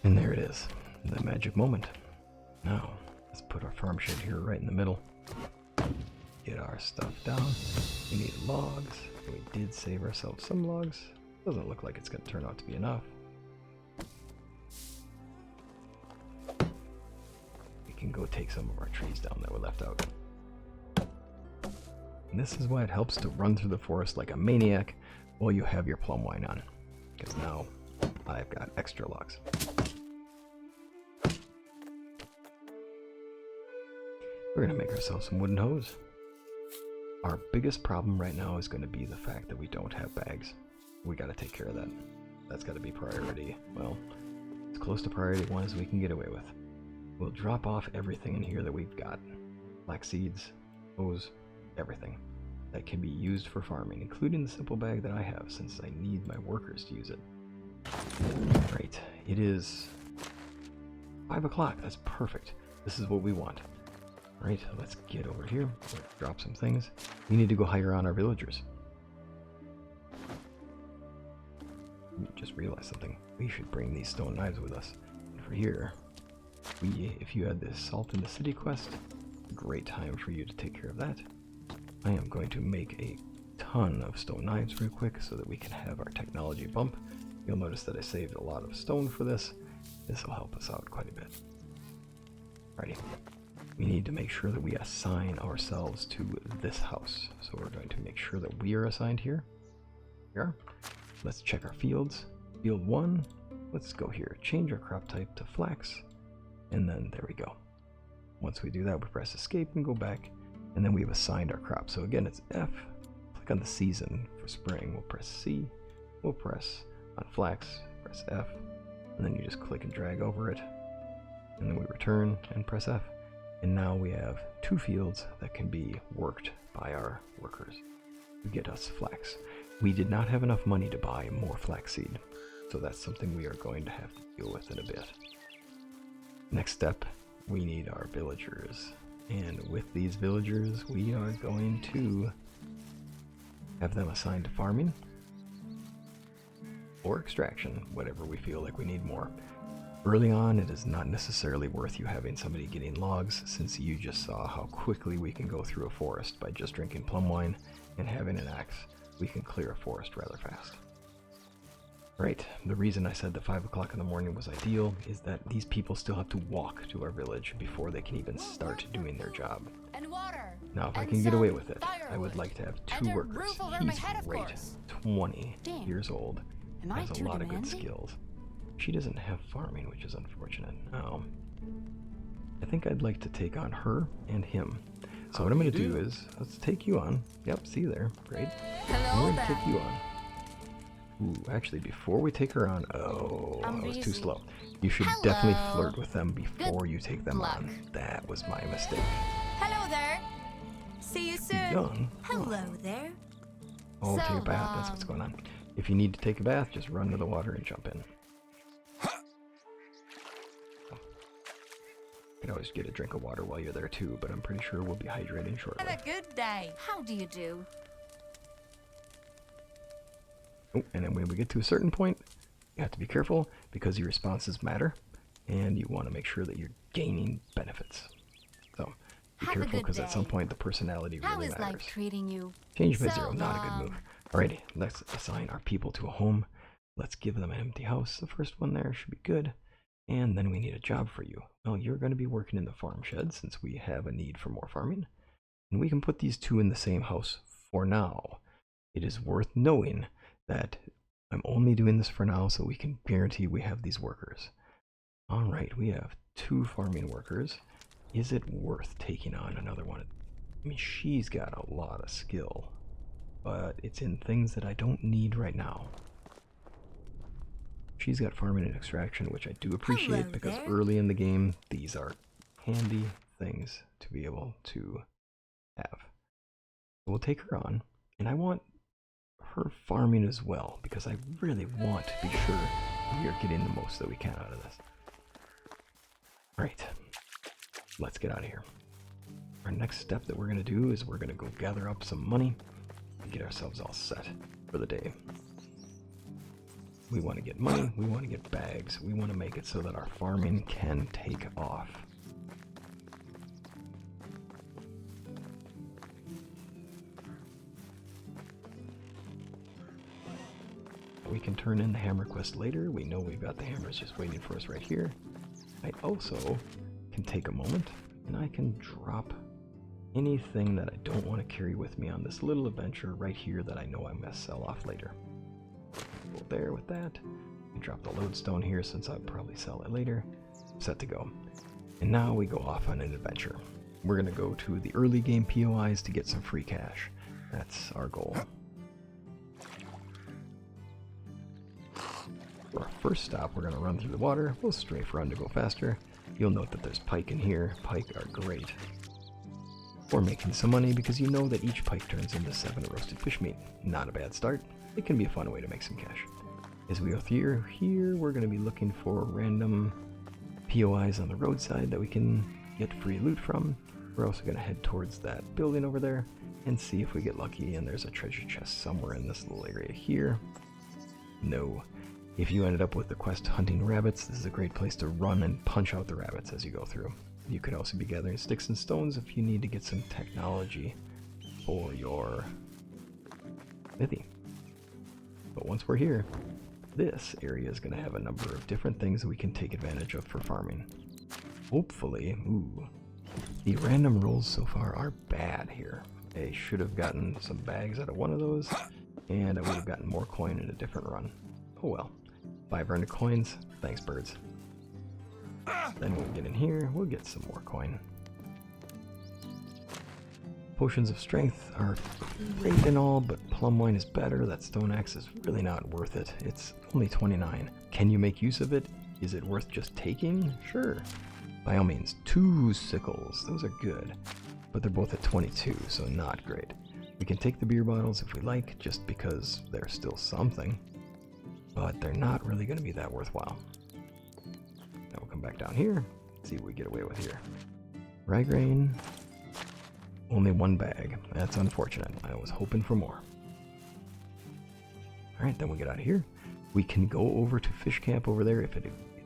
S1: And there it is, the magic moment. Now, let's put our farm shed here right in the middle. Get our stuff down. We need logs. We did save ourselves some logs. Doesn't look like it's going to turn out to be enough. We can go take some of our trees down that were left out. And this is why it helps to run through the forest like a maniac while you have your plum wine on. Because now I've got extra logs. We're going to make ourselves some wooden hoes. Our biggest problem right now is going to be the fact that we don't have bags. We got to take care of that. That's got to be priority. Well, as close to priority 1 as we can get away with. We'll drop off everything in here that we've got. Flax seeds, hoes, everything that can be used for farming, including the simple bag that I have since I need my workers to use it. Right, it is 5 o'clock. That's perfect. This is what we want. Right, let's get over here. Let's drop some things. We need to go hire on our villagers. We just realized something. We should bring these stone knives with us. And for here, if you had this salt in the city quest, great time for you to take care of that. I am going to make a ton of stone knives real quick so that we can have our technology bump. You'll notice that I saved a lot of stone for this. This will help us out quite a bit. Alrighty. We need to make sure that we assign ourselves to this house. So we're going to make sure that we are assigned here. Here we are. Let's check our fields. Field 1, let's go here. Change our crop type to flax. And then there we go. Once we do that, we press escape and go back. And then we've assigned our crop. So again, it's F. Click on the season for spring. We'll press C. We'll press on flax, press F. And then you just click and drag over it. And then we return and press F. And now we have 2 fields that can be worked by our workers to get us flax. We did not have enough money to buy more flaxseed. So that's something we are going to have to deal with in a bit. Next step, we need our villagers. And with these villagers, we are going to have them assigned to farming or extraction, whatever we feel like we need more. Early on, it is not necessarily worth you having somebody getting logs, since you just saw how quickly we can go through a forest by just drinking plum wine and having an axe. We can clear a forest rather fast. Right, the reason I said that 5 o'clock in the morning was ideal is that these people still have to walk to our village before they can even start doing their job. Now, if I can get away with it, I would like to have 2 workers. He's great, 20 years old, has a lot of good skills. She doesn't have farming, which is unfortunate. Now, I think I'd like to take on her and him. So what I'm going to do is, let's take you on. Yep, see you there. Great. I'm going to take you on. Ooh, actually, before we take her on, I was too slow. You should definitely flirt with them before you take them on. That was my mistake.
S2: Hello there. See you soon.
S1: Young.
S2: Hello there.
S1: Oh, take a bath. That's what's going on. If you need to take a bath, just run to the water and jump in. You can always get a drink of water while you're there too, but I'm pretty sure we'll be hydrating shortly.
S2: Have a good day. How do you do?
S1: Oh, and then when we get to a certain point, you have to be careful because your responses matter, and you want to make sure that you're gaining benefits. So be careful because at some point the personality really matters. How is life treating you? Change by 0, not a good move. Alrighty, let's assign our people to a home. Let's give them an empty house. The first one there should be good. And then we need a job for you. Well, you're going to be working in the farm shed since we have a need for more farming. And we can put these 2 in the same house for now. It is worth knowing that I'm only doing this for now so we can guarantee we have these workers. Alright, we have 2 farming workers. Is it worth taking on another one? I mean, she's got a lot of skill, but it's in things that I don't need right now. She's got farming and extraction, which I do appreciate because early in the game, these are handy things to be able to have. So we'll take her on, and I want her farming as well because I really want to be sure we are getting the most that we can out of this. Alright, let's get out of here. Our next step that we're going to do is we're going to go gather up some money and get ourselves all set for the day. We want to get money, we want to get bags, we want to make it so that our farming can take off. We can turn in the hammer quest later. We know we've got the hammers just waiting for us right here. I also can take a moment and I can drop anything that I don't want to carry with me on this little adventure right here that I know I'm going to sell off later. Go there with that. And drop the lodestone here since I'll probably sell it later. Set to go. And now we go off on an adventure. We're going to go to the early game POIs to get some free cash. That's our goal. For our first stop, we're going to run through the water. We'll strafe run to go faster. You'll note that there's pike in here. Pike are great for making some money because you know that each pike turns into 7 roasted fish meat. Not a bad start. It can be a fun way to make some cash. As we go through here, we're going to be looking for random POIs on the roadside that we can get free loot from. We're also going to head towards that building over there and see if we get lucky and there's a treasure chest somewhere in this little area here. No. If you ended up with the quest hunting rabbits, this is a great place to run and punch out the rabbits as you go through. You could also be gathering sticks and stones if you need to get some technology for your smithy. But once we're here, this area is going to have a number of different things that we can take advantage of for farming. Hopefully, the random rolls so far are bad here. I should have gotten some bags out of one of those, and I would have gotten more coin in a different run. Oh well. 500 coins. Thanks, birds. Then when we get in here, we'll get some more coin. Potions of strength are great and all, but plum wine is better. That stone axe is really not worth it. It's only 29. Can you make use of it? Is it worth just taking? Sure. By all means, 2 sickles. Those are good. But they're both at 22, so not great. We can take the beer bottles if we like, just because they're still something. but they're not really going to be that worthwhile. Now we'll come back down here, see what we get away with here. Rye grain, only 1 bag. That's unfortunate. I was hoping for more. Alright, then we get out of here. We can go over to fish camp over there. If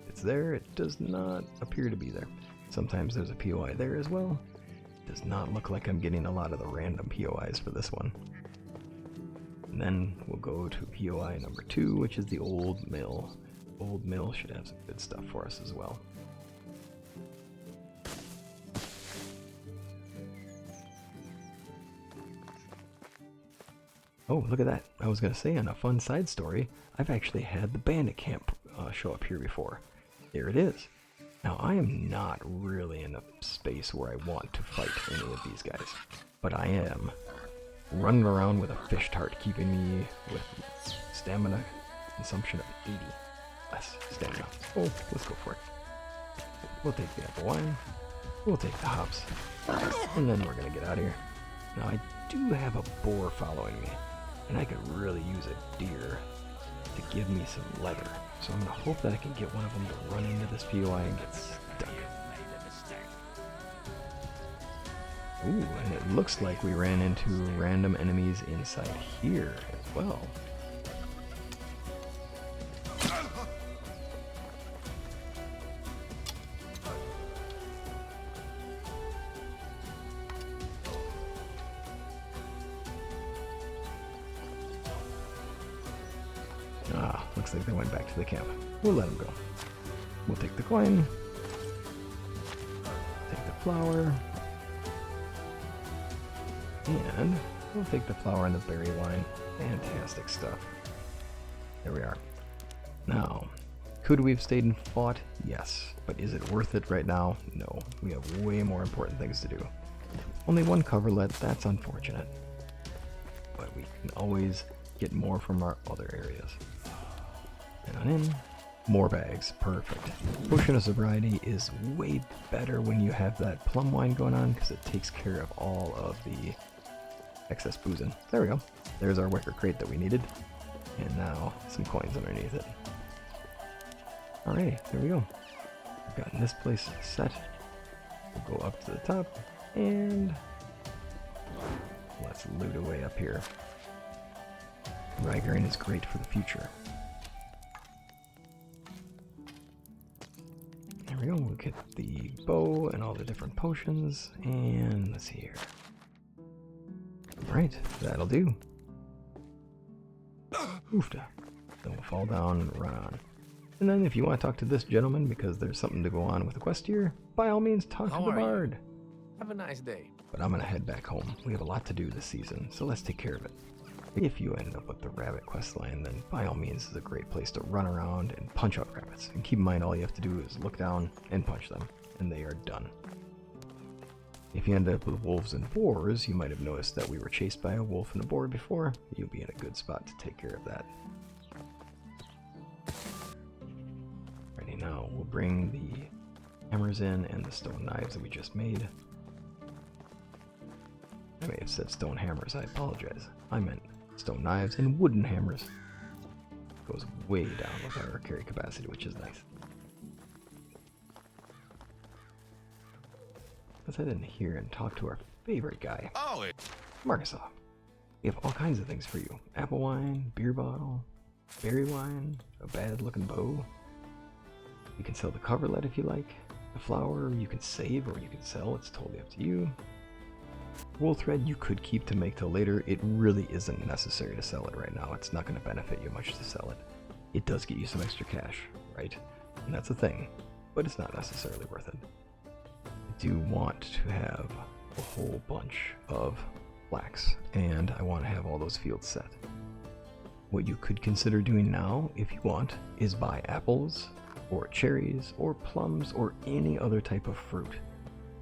S1: it's there, it does not appear to be there. Sometimes there's a POI there as well. Does not look like I'm getting a lot of the random POIs for this one. And then we'll go to POI number 2, which is the old mill. Old mill should have some good stuff for us as well. Oh, look at that. I was going to say, on a fun side story, I've actually had the bandit camp show up here before. There it is. Now, I am not really in a space where I want to fight any of these guys, but I am running around with a fish tart, keeping me with stamina consumption of 80. Less stamina. Oh, let's go for it. We'll take the apple wine. We'll take the hops. And then we're going to get out of here. Now, I do have a boar following me, and I could really use a deer to give me some leather. So I'm going to hope that I can get one of them to run into this POI and get stuck. Ooh, and it looks like we ran into random enemies inside here as well. Ah, looks like they went back to the camp. We'll let them go. We'll take the coin. Take the flour. And we'll take the flour and the berry wine. Fantastic stuff. There we are. Now, could we have stayed and fought? Yes. But is it worth it right now? No. We have way more important things to do. Only 1 coverlet, that's unfortunate. But we can always get more from our other areas. And on in. More bags. Perfect. Potion of sobriety is way better when you have that plum wine going on because it takes care of all of the excess boozing. There we go. There's our wicker crate that we needed. And now some coins underneath it. Alrighty, there we go. We've gotten this place set. We'll go up to the top and let's loot away up here. Rye grain is great for the future. There we go, we'll get the bow and all the different potions, and let's see here. Alright, that'll do. Oofta. Then we'll fall down and run on. And then if you want to talk to this gentleman because there's something to go on with the quest here, by all means talk to the bard.
S4: Have a nice day.
S1: But I'm gonna head back home. We have a lot to do this season, so let's take care of it. If you end up with the rabbit quest line, then by all means it's a great place to run around and punch out rabbits. And keep in mind, all you have to do is look down and punch them, and they are done. If you end up with wolves and boars, you might have noticed that we were chased by a wolf and a boar before. You'll be in a good spot to take care of that. Ready now, we'll bring the hammers in and the stone knives that we just made. I may have said stone hammers, I apologize. I meant stone knives and wooden hammers. Goes way down with our carry capacity, which is nice. Let's head in here and talk to our favorite guy, Marcus. We have all kinds of things for you. Apple wine, beer bottle, berry wine, a bad looking bow. You can sell the coverlet if you like. The flour you can save or you can sell, it's totally up to you. Wool thread you could keep to make till later. It really isn't necessary to sell it right now. It's not going to benefit you much to sell it. It does get you some extra cash, right? And that's a thing, but it's not necessarily worth it. I do want to have a whole bunch of flax, and I want to have all those fields set. What you could consider doing now, if you want, is buy apples, or cherries, or plums, or any other type of fruit.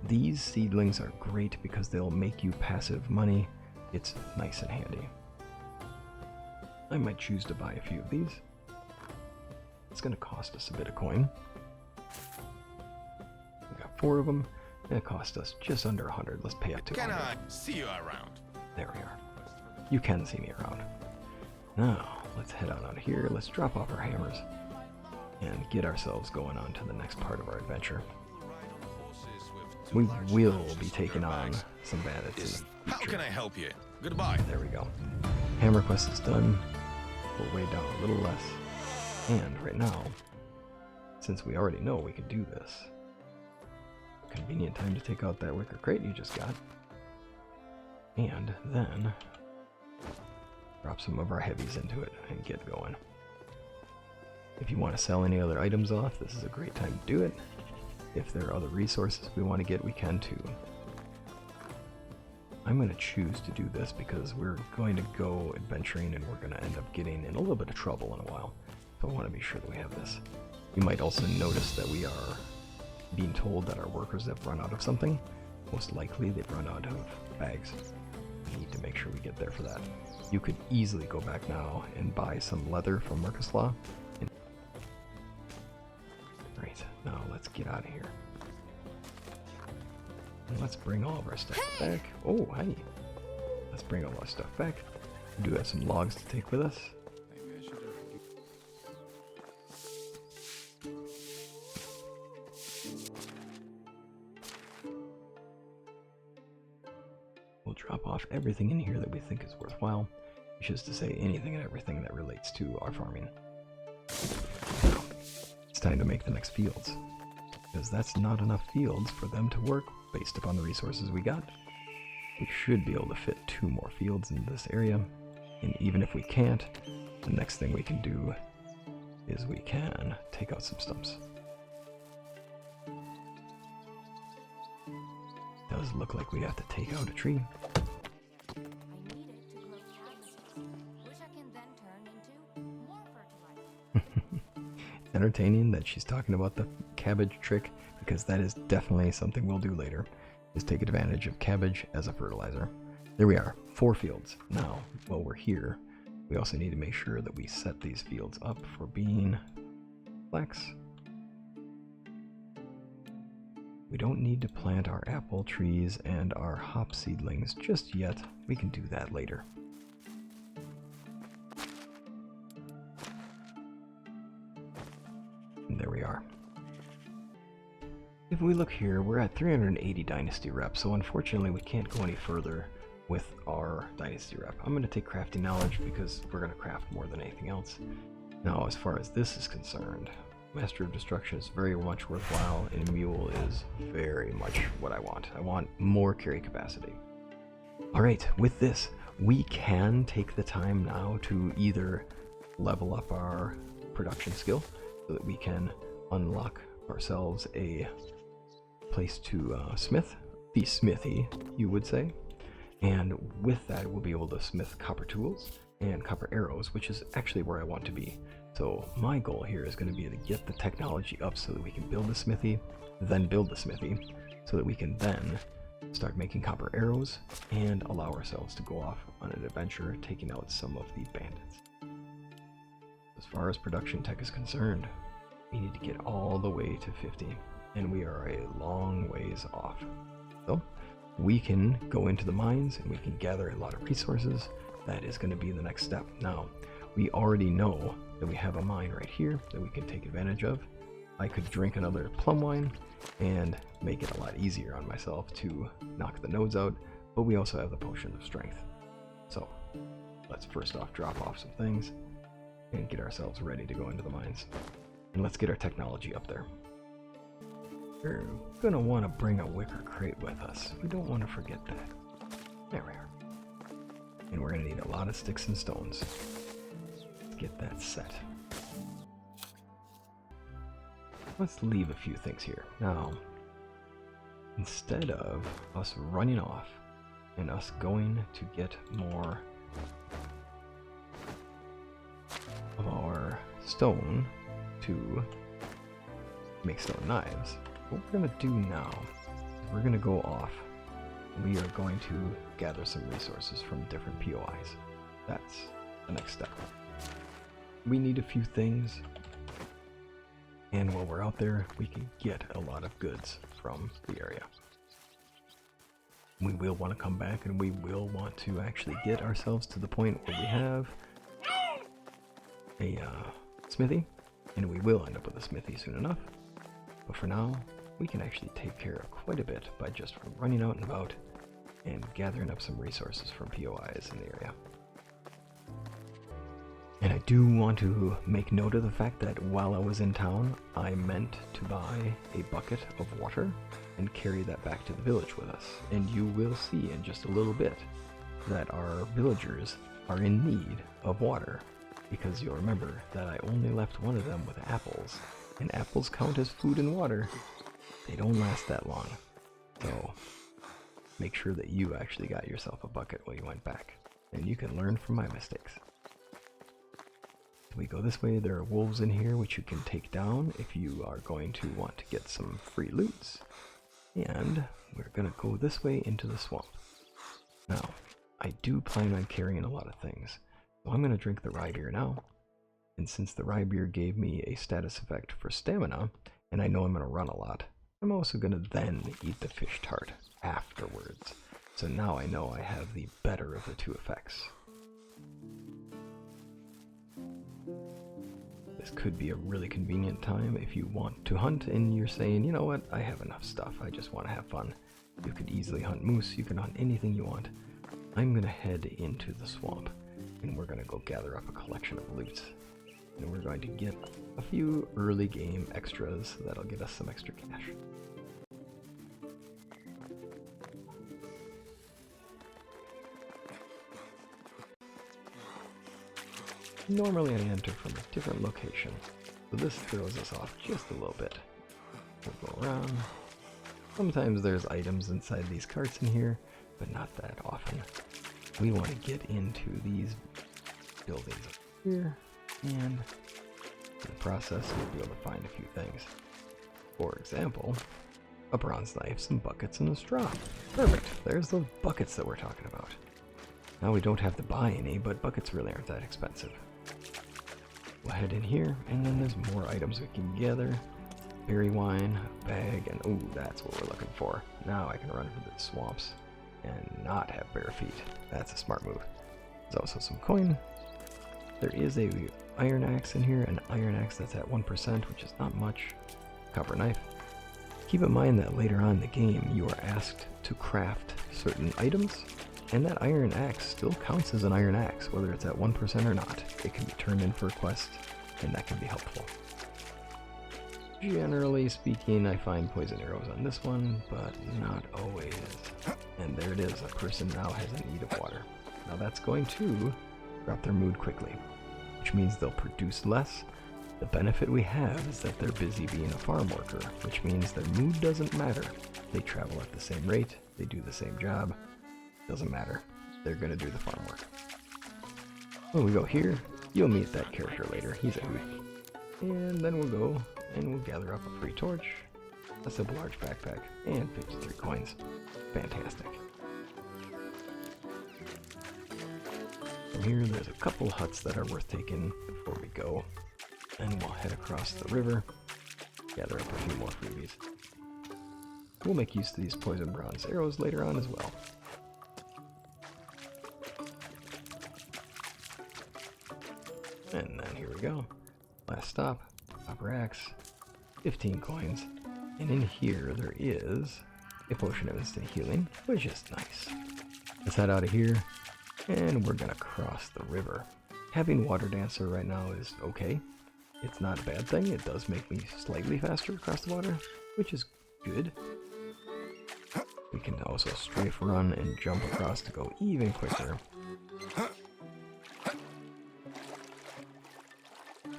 S1: These seedlings are great because they'll make you passive money. It's nice and handy. I might choose to buy a few of these. It's going to cost us a bit of coin. We got 4 of them, and it cost us just under 100. Let's pay up to 100.
S3: Can I see you around?
S1: There we are. You can see me around. Now, let's head on out of here. Let's drop off our hammers and get ourselves going on to the next part of our adventure. We will be taking on some bandits in the future.
S4: How can I help you? Goodbye.
S1: There we go. Hammer quest is done. We're way down a little less. And right now, since we already know we can do this, convenient time to take out that wicker crate you just got. And then drop some of our heavies into it and get going. If you want to sell any other items off, this is a great time to do it. If there are other resources we want to get, we can too. I'm going to choose to do this because we're going to go adventuring and we're going to end up getting in a little bit of trouble in a while. So I want to be sure that we have this. You might also notice that we are being told that our workers have run out of something. Most likely they've run out of bags. We need to make sure we get there for that. You could easily go back now and buy some leather from Marcus Law. Right, now let's get out of here. And let's bring all of our stuff back. Oh, hey! Let's bring all our stuff back. We do have some logs to take with us. We'll drop off everything in here that we think is worthwhile, which is to say anything and everything that relates to our farming. Now, it's time to make the next fields, because that's not enough fields for them to work based upon the resources we got. We should be able to fit 2 more fields in this area, and even if we can't, the next thing we can do is we can take out some stumps. Does look like we have to take out a tree.
S5: I need it to grow cabbages, which I can then turn into more fertilizer.
S1: It's entertaining that she's talking about the cabbage trick, because that is definitely something we'll do later, is take advantage of cabbage as a fertilizer. There we are, 4 fields. Now, while we're here, we also need to make sure that we set these fields up for being flax. We don't need to plant our apple trees and our hop seedlings just yet. We can do that later. And there we are. If we look here, we're at 380 Dynasty reps, so unfortunately we can't go any further with our Dynasty rep. I'm going to take crafting knowledge because we're going to craft more than anything else. Now, as far as this is concerned, Master of Destruction is very much worthwhile, and Mule is very much what I want. I want more carry capacity. Alright, with this, we can take the time now to either level up our production skill so that we can unlock ourselves a place to smith, the smithy, you would say. And with that, we'll be able to smith copper tools and copper arrows, which is actually where I want to be. So my goal here is going to be to get the technology up so that we can build the smithy, then build the smithy, so that we can then start making copper arrows and allow ourselves to go off on an adventure taking out some of the bandits. As far as production tech is concerned, we need to get all the way to 50, and we are a long ways off. So we can go into the mines and we can gather a lot of resources. That is going to be the next step. Now, we already know that we have a mine right here that we can take advantage of. I could drink another plum wine and make it a lot easier on myself to knock the nodes out, but we also have the potion of strength. So let's first off drop off some things and get ourselves ready to go into the mines. And let's get our technology up there. We're gonna want to bring a wicker crate with us. We don't want to forget that. There we are. And we're gonna need a lot of sticks and stones. Let's get that set. Let's leave a few things here. Now, instead of us running off and us going to get more of our stone to make stone knives, what we're going to do now is we're going to go off. We are going to gather some resources from different POIs. That's the next step. We need a few things, and while we're out there, we can get a lot of goods from the area. We will want to come back, and we will want to actually get ourselves to the point where we have a smithy, and we will end up with a smithy soon enough. But for now, we can actually take care of quite a bit by just running out and about and gathering up some resources from POIs in the area. And I do want to make note of the fact that while I was in town, I meant to buy a bucket of water and carry that back to the village with us. And you will see in just a little bit that our villagers are in need of water, because you'll remember that I only left one of them with apples, and apples count as food and water. They don't last that long, so make sure that you actually got yourself a bucket while you went back, and you can learn from my mistakes. If we go this way, there are wolves in here which you can take down if you are going to want to get some free loots, and we're going to go this way into the swamp. Now, I do plan on carrying a lot of things, so I'm going to drink the rye beer now, and since the rye beer gave me a status effect for stamina, and I know I'm going to run a lot, I'm also going to then eat the fish tart afterwards. So now I know I have the better of the two effects. This could be a really convenient time if you want to hunt and you're saying, you know what, I have enough stuff, I just want to have fun. You could easily hunt moose, you can hunt anything you want. I'm going to head into the swamp, and we're going to go gather up a collection of loot. And we're going to get a few early game extras that'll get us some extra cash. Normally I enter from a different location, so this throws us off just a little bit. We'll go around. Sometimes there's items inside these carts in here, but not that often. We want to get into these buildings up here, and in the process we'll be able to find a few things. For example, a bronze knife, some buckets, and a straw. Perfect! There's those buckets that we're talking about. Now we don't have to buy any, but buckets really aren't that expensive. We'll head in here, and then there's more items we can gather. Berry wine, bag, and ooh, that's what we're looking for. Now I can run through the swamps and not have bare feet. That's a smart move. There's also some coin. There is a iron axe in here, an iron axe that's at 1%, which is not much. Copper knife. Keep in mind that later on in the game, you are asked to craft certain items, and that iron axe still counts as an iron axe, whether it's at 1% or not. It can be turned in for a quest, and that can be helpful. Generally speaking, I find poison arrows on this one, but not always. And there it is, a person now has a need of water. Now that's going to drop their mood quickly, which means they'll produce less. The benefit we have is that they're busy being a farm worker, which means their mood doesn't matter. They travel at the same rate, they do the same job. Doesn't matter. They're going to do the farm work. When we go here, you'll meet that character later. He's a hoot. And then we'll go and we'll gather up a free torch, a simple large backpack, and 53 coins. Fantastic. From here, there's a couple huts that are worth taking before we go. And we'll head across the river, gather up a few more freebies. We'll make use of these poison bronze arrows later on as well. And then here we go. Last stop, copper axe, 15 coins. And in here there is a potion of instant healing, which is nice. Let's head out of here, and we're gonna cross the river. Having water dancer right now is okay. It's not a bad thing. It does make me slightly faster across the water, which is good. We can also strafe run and jump across to go even quicker.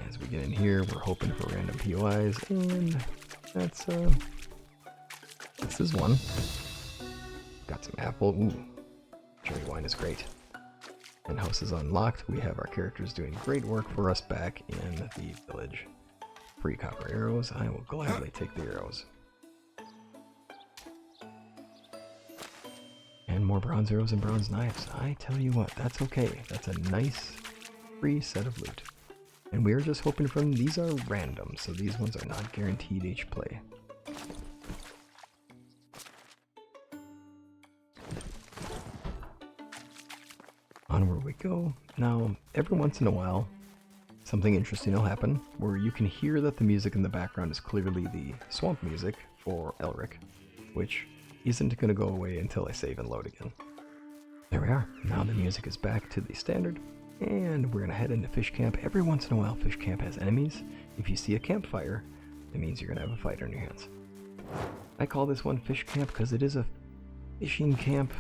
S1: As we get in here, we're hoping for random POIs, and this is one. Got some apple. Ooh, cherry wine is great. And house is unlocked. We have our characters doing great work for us back in the village. Free copper arrows. I will gladly take the arrows. And more bronze arrows and bronze knives. I tell you what, that's okay. That's a nice free set of loot. And we're just hoping from these are random, so these ones are not guaranteed each play. Onward we go. Now, every once in a while, something interesting will happen where you can hear that the music in the background is clearly the swamp music for Elric, which isn't going to go away until I save and load again. There we are. Now the music is back to the standard, and we're going to head into fish camp. Every once in a while, fish camp has enemies. If you see a campfire, it means you're going to have a fight on your hands. I call this one fish camp because it is a fishing camp.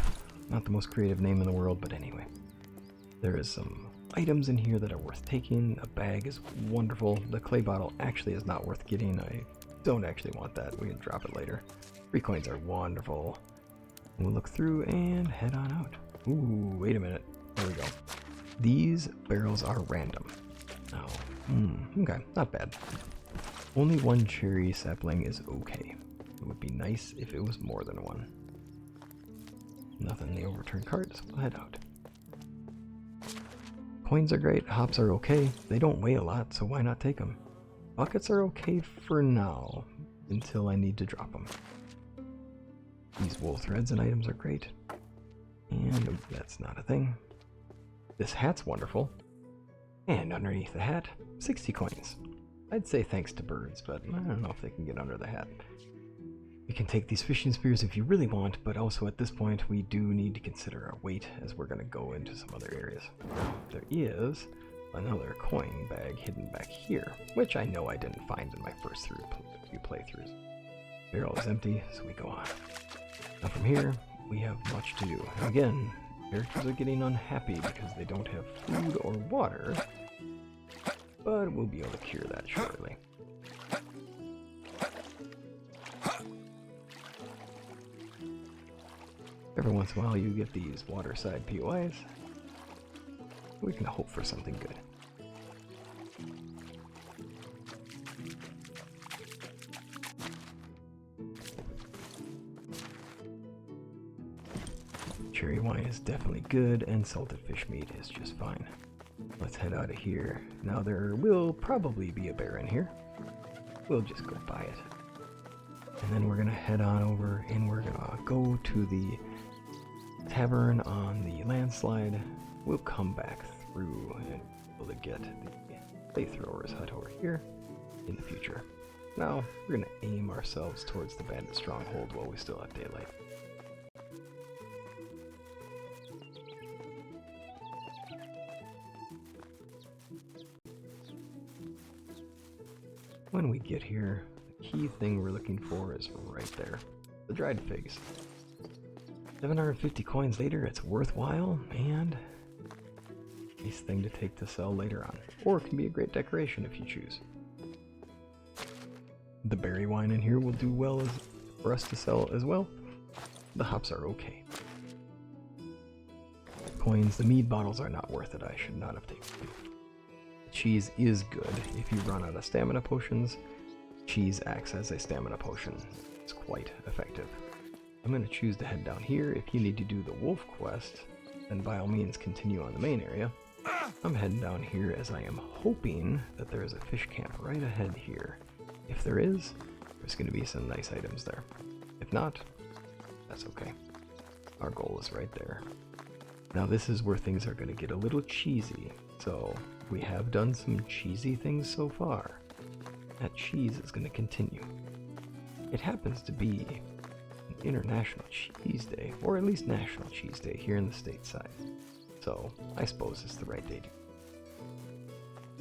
S1: Not the most creative name in the world, but anyway. There is some items in here that are worth taking. A bag is wonderful. The clay bottle actually is not worth getting. I don't actually want that. We can drop it later. 3 coins are wonderful. We'll look through and head on out. Ooh, wait a minute. There we go. These barrels are random. Oh, okay, not bad. Only 1 cherry sapling is okay. It would be nice if it was more than 1. Nothing in the overturned cart, so we'll head out. Coins are great, hops are okay. They don't weigh a lot, so why not take them? Buckets are okay for now, until I need to drop them. These wool threads and items are great. And that's not a thing. This hat's wonderful. And underneath the hat, 60 coins. I'd say thanks to birds, but I don't know if they can get under the hat. You can take these fishing spears if you really want, but also at this point we do need to consider our weight as we're going to go into some other areas. There is another coin bag hidden back here, which I know I didn't find in my first few playthroughs. Barrel is empty, so we go on. Now from here, we have much to do. Again, characters are getting unhappy because they don't have food or water, but we'll be able to cure that shortly. Every once in a while you get these waterside POIs. We can hope for something good. Cherry wine is definitely good, and salted fish meat is just fine. Let's head out of here. Now there will probably be a bear in here. We'll just go buy it. And then we're gonna head on over and we're gonna go to the tavern on the landslide. We'll come back through and be able to get the playthrower's hut over here in the future. Now we're gonna aim ourselves towards the bandit stronghold while we still have daylight. When we get here, the key thing we're looking for is right there, the dried figs. 750 coins later, it's worthwhile and a nice thing to take to sell later on, or it can be a great decoration if you choose. The berry wine in here will do well for us to sell as well. The hops are okay. Coins, the mead bottles are not worth it. I should not have taken them. Cheese is good. If you run out of stamina potions, cheese acts as a stamina potion. It's quite effective. I'm going to choose to head down here. If you need to do the wolf quest, then by all means continue on the main area. I'm heading down here as I am hoping that there is a fish camp right ahead here. If there is, there's going to be some nice items there. If not, that's okay. Our goal is right there. Now this is where things are going to get a little cheesy. So we have done some cheesy things so far. That cheese is going to continue. It happens to be an International Cheese Day, or at least National Cheese Day here in the stateside. So I suppose it's the right day to.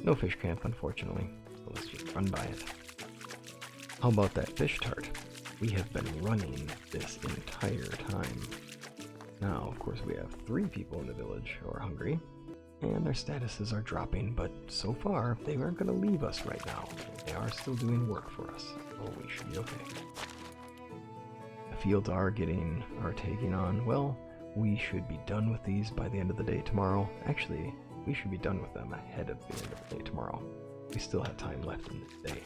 S1: No fish camp, unfortunately, so let's just run by it. How about that fish tart? We have been running this entire time. Now, of course, we have 3 people in the village who are hungry, and their statuses are dropping, but so far, they aren't going to leave us right now. They are still doing work for us, so we should be okay. The fields are taking on, well, we should be done with these by the end of the day tomorrow. Actually, we should be done with them ahead of the end of the day tomorrow. We still have time left in this day.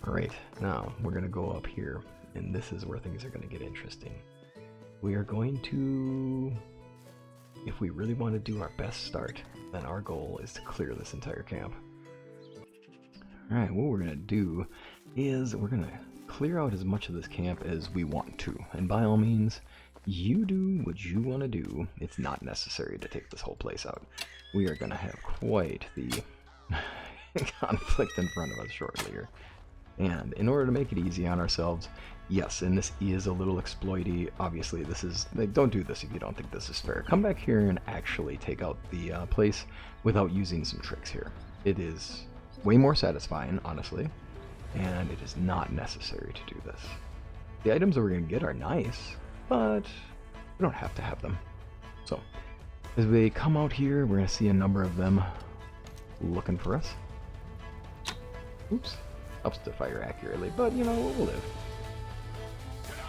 S1: Alright, now we're going to go up here, and this is where things are going to get interesting. We are going to, if we really want to do our best start, then our goal is to clear this entire camp. Alright, what we're going to do is we're going to clear out as much of this camp as we want to. And by all means, you do what you want to do. It's not necessary to take this whole place out. We are going to have quite the conflict in front of us shortly here. And in order to make it easy on ourselves, yes, and this is a little exploity. Obviously, this is, like, don't do this if you don't think this is fair. Come back here and actually take out the place without using some tricks here. It is way more satisfying, honestly, and it is not necessary to do this. The items that we're going to get are nice, but we don't have to have them. So, as we come out here, we're going to see a number of them looking for us. Oops. Helps to fire accurately, but you know, we'll live.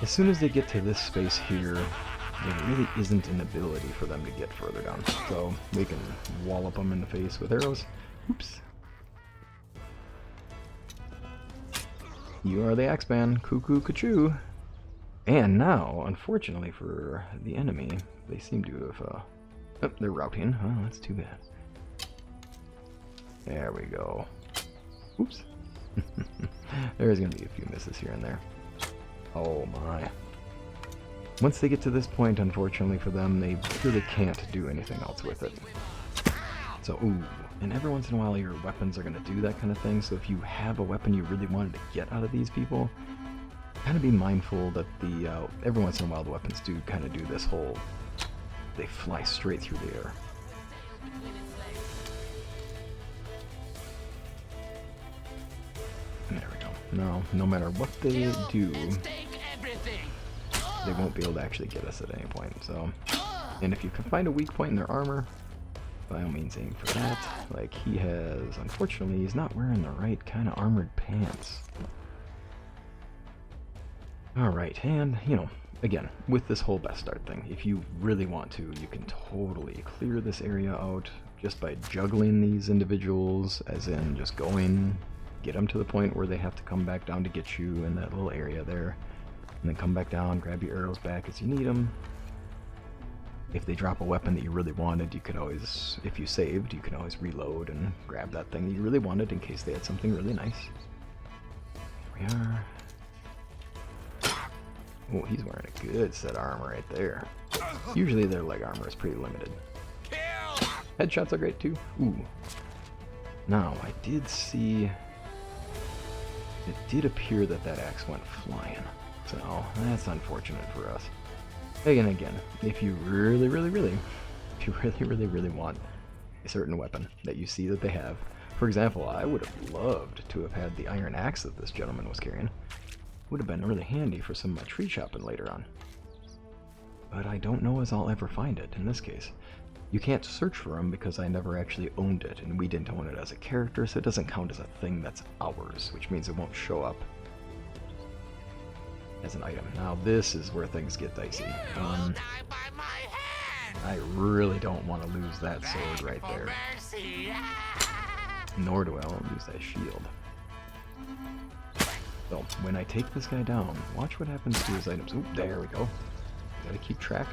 S1: As soon as they get to this space here, there really isn't an ability for them to get further down. So we can wallop them in the face with arrows. Oops. You are the Axeman, cuckoo cachoo. And now, unfortunately for the enemy, they seem to have, oh, they're routing. Oh, that's too bad. There we go. Oops. There's going to be a few misses here and there. Oh my. Once they get to this point, unfortunately for them, they really can't do anything else with it. So, ooh. And every once in a while your weapons are going to do that kind of thing, so if you have a weapon you really wanted to get out of these people, kind of be mindful that the, every once in a while the weapons do kind of do this whole, they fly straight through the air. There we go. No matter what they do, they won't be able to actually get us at any point. So, and if you can find a weak point in their armor, by all means aim for that. Like he has, unfortunately, he's not wearing the right kind of armored pants. Alright, and, you know, again, with this whole best start thing, if you really want to, you can totally clear this area out just by juggling these individuals, as in just going, get them to the point where they have to come back down to get you in that little area there, and then come back down, grab your arrows back as you need them. If they drop a weapon that you really wanted, you could always, if you saved, you can always reload and grab that thing that you really wanted in case they had something really nice. Here we are. Oh, he's wearing a good set of armor right there. Usually their leg armor is pretty limited. Headshots are great too. Ooh. Now, I did see... It did appear that that axe went flying. So, that's unfortunate for us. Again, if you really want a certain weapon that you see that they have. For example, I would have loved to have had the iron axe that this gentleman was carrying. Would have been really handy for some of my tree chopping later on. But I don't know as I'll ever find it in this case. You can't search for them because I never actually owned it, and we didn't own it as a character, so it doesn't count as a thing that's ours, which means it won't show up as an item. Now this is where things get dicey. I really don't want to lose that sword right there. Nor do I want to lose that shield. So, when I take this guy down, watch what happens to his items. Oop, there we go. Gotta keep track.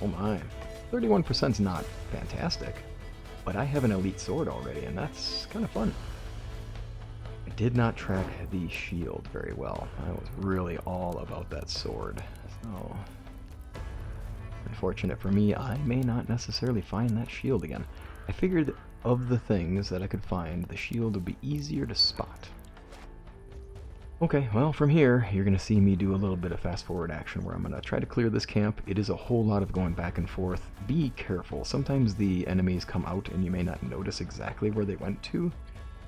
S1: Oh my. 31%'s not fantastic, but I have an elite sword already, and that's kind of fun. I did not track the shield very well. I was really all about that sword. So, unfortunate for me, I may not necessarily find that shield again. I figured of the things that I could find, the shield would be easier to spot. Okay, well, from here, you're going to see me do a little bit of fast-forward action where I'm going to try to clear this camp. It is a whole lot of going back and forth. Be careful. Sometimes the enemies come out and you may not notice exactly where they went to,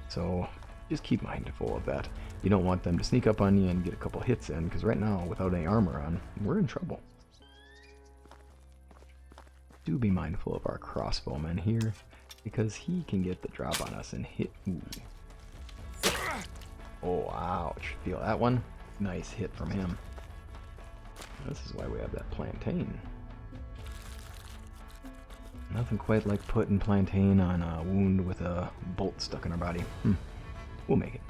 S1: so just keep mindful of that. You don't want them to sneak up on you and get a couple hits in, because right now, without any armor on, we're in trouble. Do be mindful of our crossbowman here, because he can get the drop on us and hit. Ooh. Oh, ouch. Feel that one? Nice hit from him. This is why we have that plantain. Nothing quite like putting plantain on a wound with a bolt stuck in our body. We'll make it.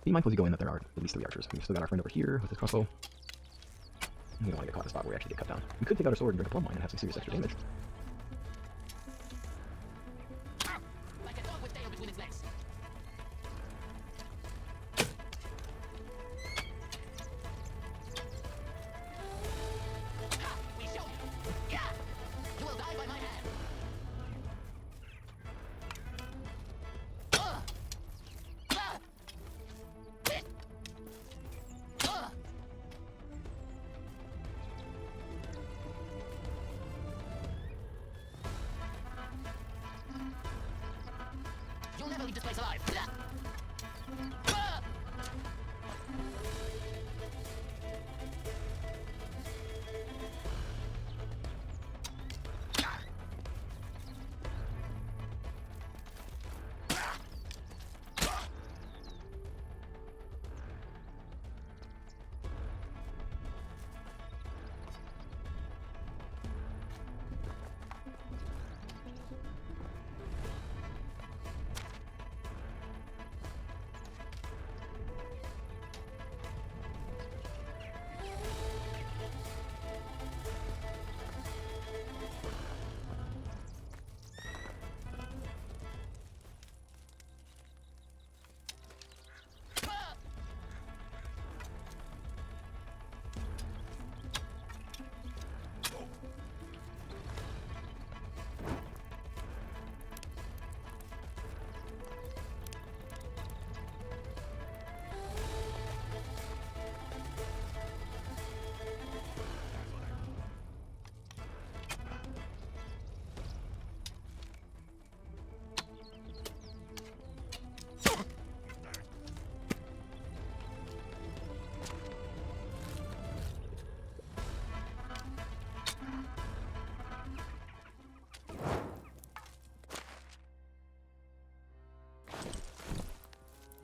S1: Be mindful as you go in that there are at least 3 archers. We've still got our friend over here with his crossbow. We don't want to get caught in a spot where we actually get cut down. We could take out our sword and drink a plum wine and have some serious extra damage.
S6: Like a dog with tail between its legs. Ha! We show you. Yeah! You will die by my hand. You'll never leave this place alive.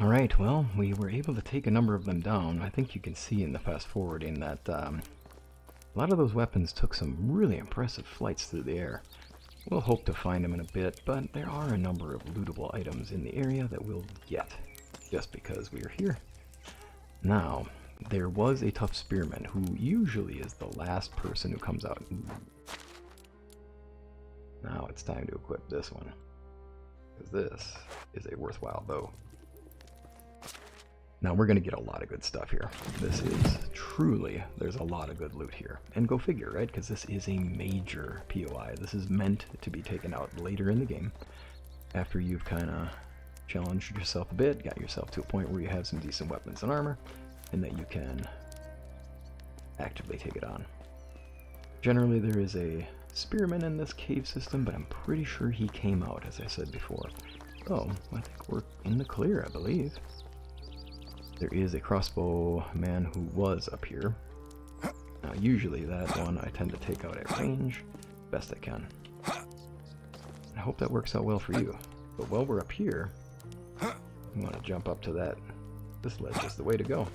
S1: Alright, well, we were able to take a number of them down. I think you can see in the fast forwarding that a lot of those weapons took some really impressive flights through the air. We'll hope to find them in a bit, but there are a number of lootable items in the area that we'll get, just because we are here. Now, there was a tough spearman who usually is the last person who comes out. Ooh. Now it's time to equip this one, because this is a worthwhile bow. Now we're going to get a lot of good stuff here. This is truly, there's a lot of good loot here. And go figure, right? Because this is a major POI. This is meant to be taken out later in the game, after you've kind of challenged yourself a bit, got yourself to a point where you have some decent weapons and armor, and that you can actively take it on. Generally there is a spearman in this cave system, but I'm pretty sure he came out, as I said before. Oh, I think we're in the clear, I believe. There is a crossbow man who was up here. Now usually that one I tend to take out at range best I can. I hope that works out well for you. But while we're up here, you want to jump up to that. This ledge is the way to go.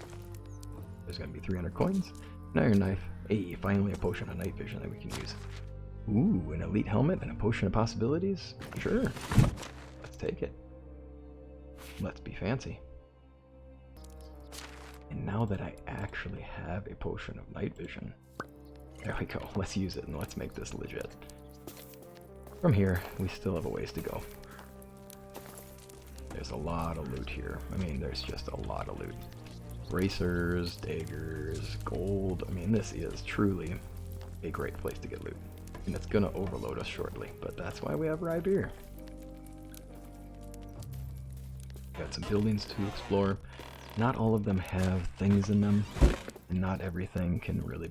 S1: There's going to be 300 coins, an iron knife, hey, finally a potion of night vision that we can use. Ooh, an elite helmet and a potion of possibilities? Sure. Let's take it. Let's be fancy. And now that I actually have a potion of night vision, there we go, let's use it and let's make this legit. From here, we still have a ways to go. There's a lot of loot here. I mean, there's just a lot of loot. Bracers, daggers, gold. I mean, this is truly a great place to get loot. And it's gonna overload us shortly, but that's why we have rye beer. Got some buildings to explore. Not all of them have things in them, and not everything really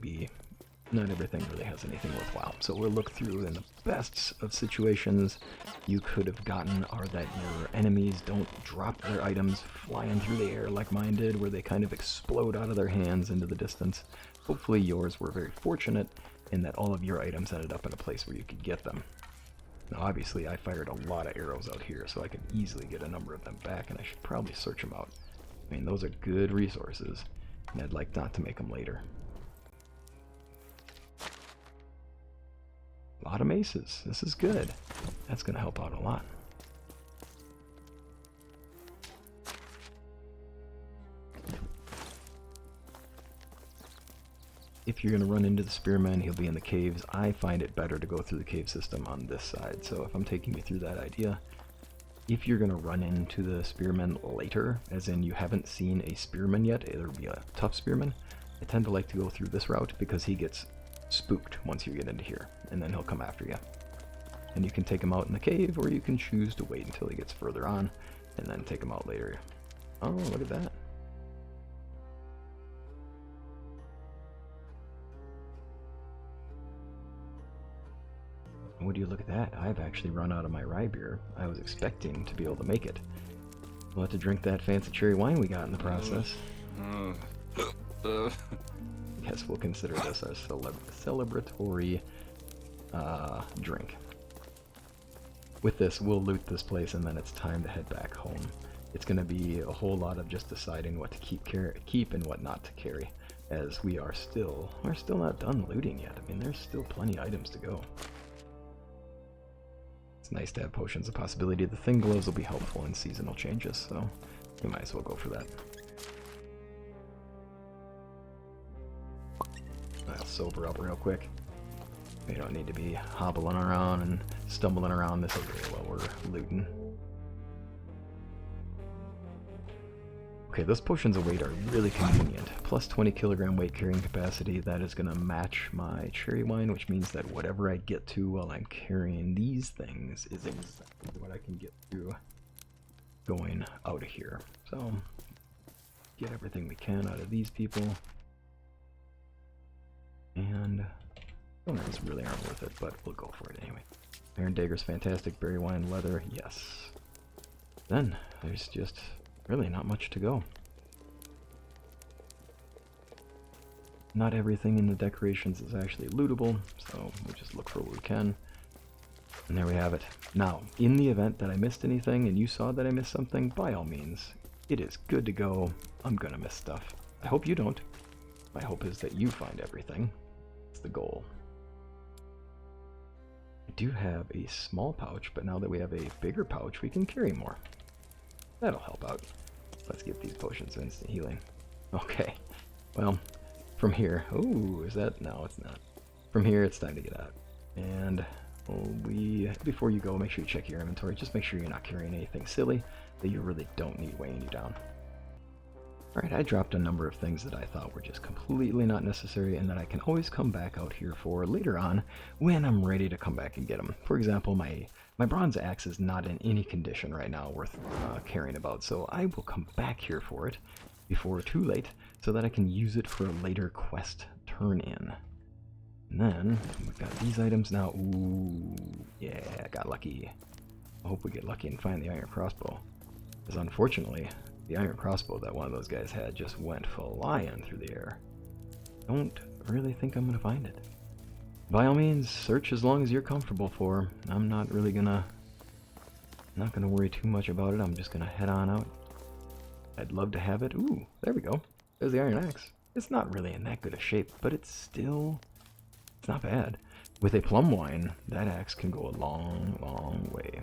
S1: has anything worthwhile. So we'll look through, and the best of situations you could have gotten are that your enemies don't drop their items flying through the air like mine did, where they kind of explode out of their hands into the distance. Hopefully yours were very fortunate in that all of your items ended up in a place where you could get them. Now obviously I fired a lot of arrows out here, so I could easily get a number of them back, and I should probably search them out. I mean, those are good resources, and I'd like not to make them later. A lot of maces. This is good. That's going to help out a lot. if you're going to run into the spearman, he'll be in the caves. I find it better to go through the cave system on this side. So if I'm taking you through that idea, if you're going to run into the spearmen later, as in you haven't seen a spearman yet, it'll be a tough spearman, I tend to like to go through this route because he gets spooked once you get into here, and then he'll come after you. And you can take him out in the cave, or you can choose to wait until he gets further on, and then take him out later. Oh, look at that. Would you look at that? I've actually run out of my rye beer. I was expecting to be able to make it. We'll have to drink that fancy cherry wine we got in the process. Yes, we'll consider this a celebratory drink. With this, we'll loot this place, and then it's time to head back home. It's going to be a whole lot of just deciding what to keep and what not to carry, as we're still not done looting yet. I mean, there's still plenty of items to go. It's nice to have potions of possibility. The thing gloves will be helpful in seasonal changes, so we might as well go for that. I'll sober up real quick. We don't need to be hobbling around and stumbling around this area while we're looting. Okay, those potions of weight are really convenient. Plus 20 kilogram weight carrying capacity. That is going to match my cherry wine, which means that whatever I get to while I'm carrying these things is exactly what I can get to going out of here. So, get everything we can out of these people. And donors really aren't worth it, but we'll go for it anyway. Iron Dagger's fantastic. Berry wine, leather, yes. Then, there's just really not much to go. Not everything in the decorations is actually lootable, so we'll just look for what we can. And there we have it. Now, in the event that I missed anything and you saw that I missed something, by all means, it is good to go. I'm gonna miss stuff. I hope you don't. My hope is that you find everything. It's the goal. I do have a small pouch, but now that we have a bigger pouch, we can carry more. That'll help out. Let's get these potions of instant healing. Okay, well, from here, oh, is that? No, it's not. From here, it's time to get out. And before you go, make sure you check your inventory. Just make sure you're not carrying anything silly that you really don't need weighing you down. Alright, I dropped a number of things that I thought were just completely not necessary and that I can always come back out here for later on when I'm ready to come back and get them. For example, my bronze axe is not in any condition right now worth caring about, so I will come back here for it before too late so that I can use it for a later quest turn-in. And then, we've got these items now. Ooh, yeah, I got lucky. I hope we get lucky and find the iron crossbow. Because unfortunately, the iron crossbow that one of those guys had just went flying through the air. Don't really think I'm gonna find it. By all means, search as long as you're comfortable for. I'm not really gonna worry too much about it. I'm just gonna head on out. I'd love to have it. Ooh, there we go. There's the iron axe. It's not really in that good a shape, but it's not bad. With a plum wine, that axe can go a long, long way.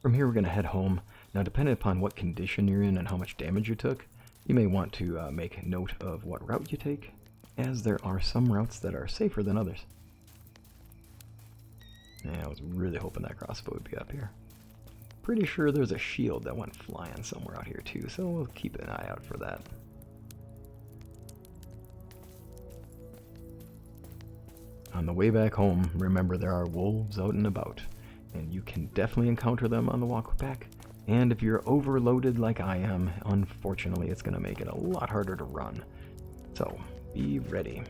S1: From here, we're gonna head home. Now, depending upon what condition you're in and how much damage you took, you may want to make note of what route you take, as there are some routes that are safer than others. Yeah, I was really hoping that crossbow would be up here. Pretty sure there's a shield that went flying somewhere out here too, so we'll keep an eye out for that. On the way back home, remember there are wolves out and about, and you can definitely encounter them on the walk back. And if you're overloaded like I am, unfortunately it's going to make it a lot harder to run. So, be ready.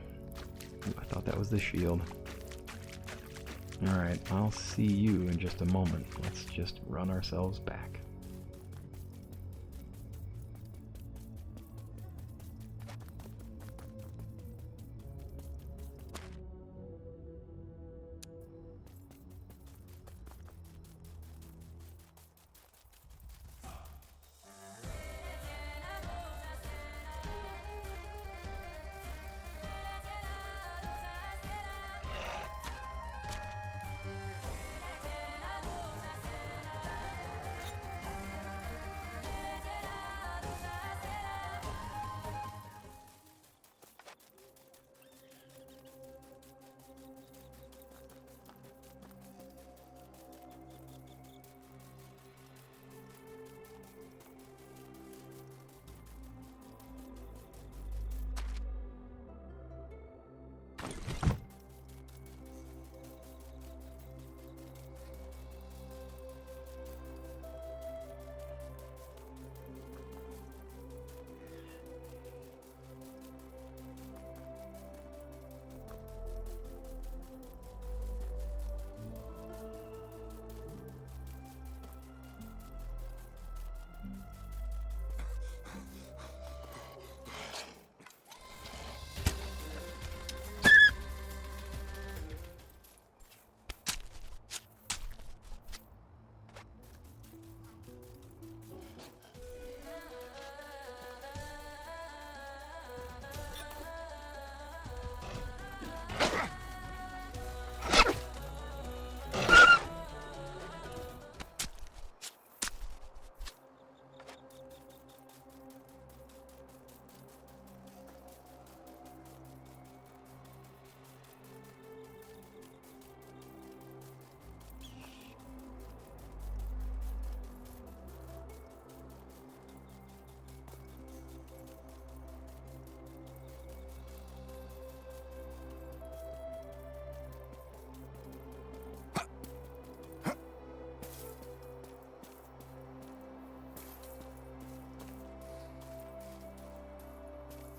S1: Ooh, I thought that was the shield. Alright, I'll see you in just a moment. Let's just run ourselves back.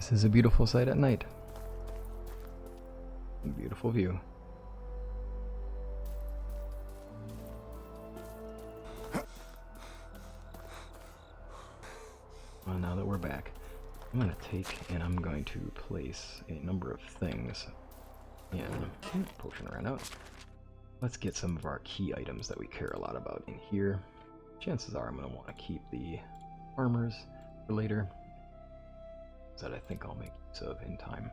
S1: This is a beautiful sight at night. Beautiful view. Well, now that we're back, I'm going to take and I'm going to place a number of things in. Potion ran out. Let's get some of our key items that we care a lot about in here. Chances are I'm going to want to keep the armors for later, that I think I'll make use of in time.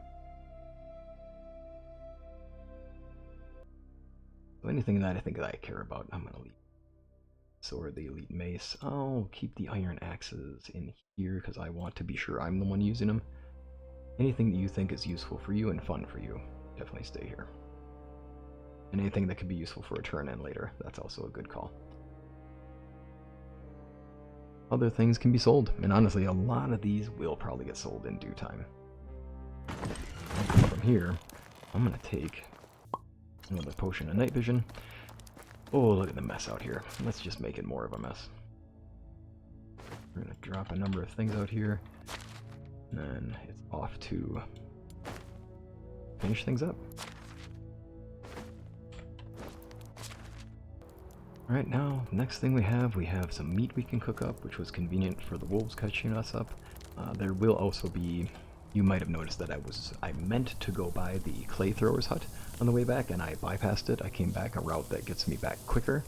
S1: So anything that I think that I care about, I'm going to leave. Sword, the elite mace. I'll keep the iron axes in here because I want to be sure I'm the one using them. Anything that you think is useful for you and fun for you, definitely stay here. And anything that could be useful for a turn in later, that's also a good call. Other things can be sold, and honestly, a lot of these will probably get sold in due time. From here, I'm going to take another potion of night vision. Oh, look at the mess out here. Let's just make it more of a mess. We're going to drop a number of things out here, and then it's off to finish things up. Alright, now, next thing we have some meat we can cook up, which was convenient for the wolves catching us up. There will also be, you might have noticed that I meant to go by the clay thrower's hut on the way back, and I bypassed it. I came back a route that gets me back quicker.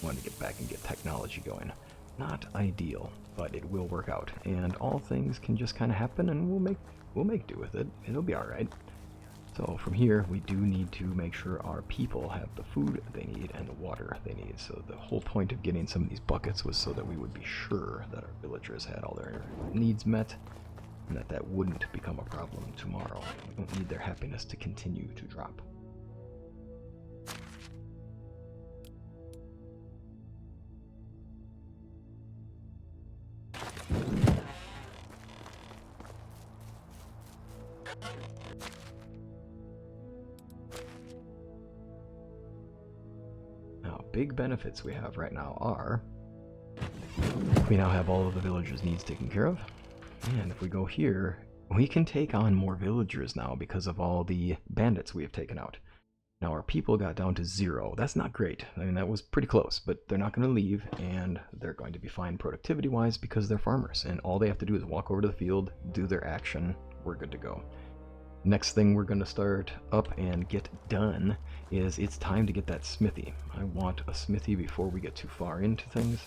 S1: I wanted to get back and get technology going. Not ideal, but it will work out, and all things can just kind of happen, and we'll make do with it. It'll be alright. So from here, we do need to make sure our people have the food they need and the water they need. So the whole point of getting some of these buckets was so that we would be sure that our villagers had all their needs met, and that wouldn't become a problem tomorrow. We don't need their happiness to continue to drop. Big benefits we have right now are we now have all of the villagers' needs taken care of, and if we go here, we can take on more villagers now because of all the bandits we have taken out. Now our people got down to 0. That's not great. I mean, that was pretty close, but they're not going to leave, and they're going to be fine productivity wise because they're farmers, and all they have to do is walk over to the field, do their action. We're good to go. Next thing we're going to start up and get done is it's time to get that smithy. I want a smithy before we get too far into things.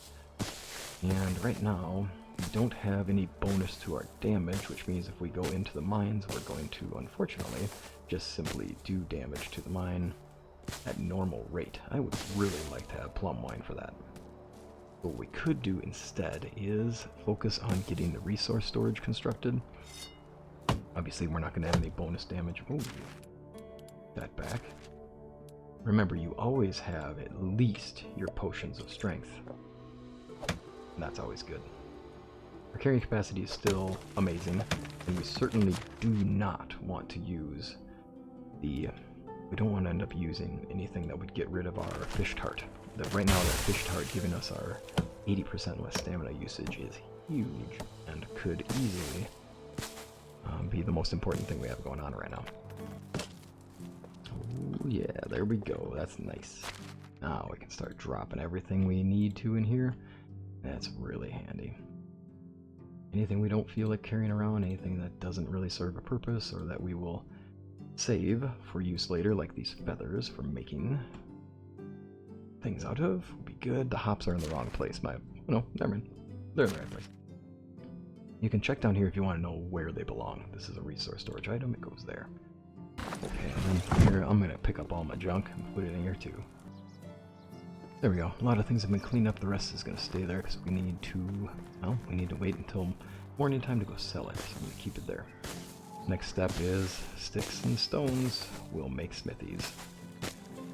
S1: And right now, we don't have any bonus to our damage, which means if we go into the mines, we're going to, unfortunately, just simply do damage to the mine at normal rate. I would really like to have Plum Wine for that. What we could do instead is focus on getting the resource storage constructed. Obviously, we're not going to have any bonus damage. Ooh, that back. Remember, you always have at least your potions of strength. And that's always good. Our carrying capacity is still amazing, and we certainly do not want to use the... We don't want to end up using anything that would get rid of our fish tart. Right now, that fish tart giving us our 80% less stamina usage is huge, and could easily be the most important thing we have going on right now. Oh yeah, there we go. That's nice. Now we can start dropping everything we need to in here. That's really handy. Anything we don't feel like carrying around, anything that doesn't really serve a purpose, or that we will save for use later, like these feathers for making things out of, will be good. The hops are in the wrong place. No, never mind. They're in the right place. You can check down here if you want to know where they belong. This is a resource storage item. It goes there. Okay, and then here I'm going to pick up all my junk and put it in here too. There we go. A lot of things have been cleaned up. The rest is going to stay there because we need to, well, we need to wait until morning time to go sell it. So I'm going to keep it there. Next step is sticks and stones will make smithies.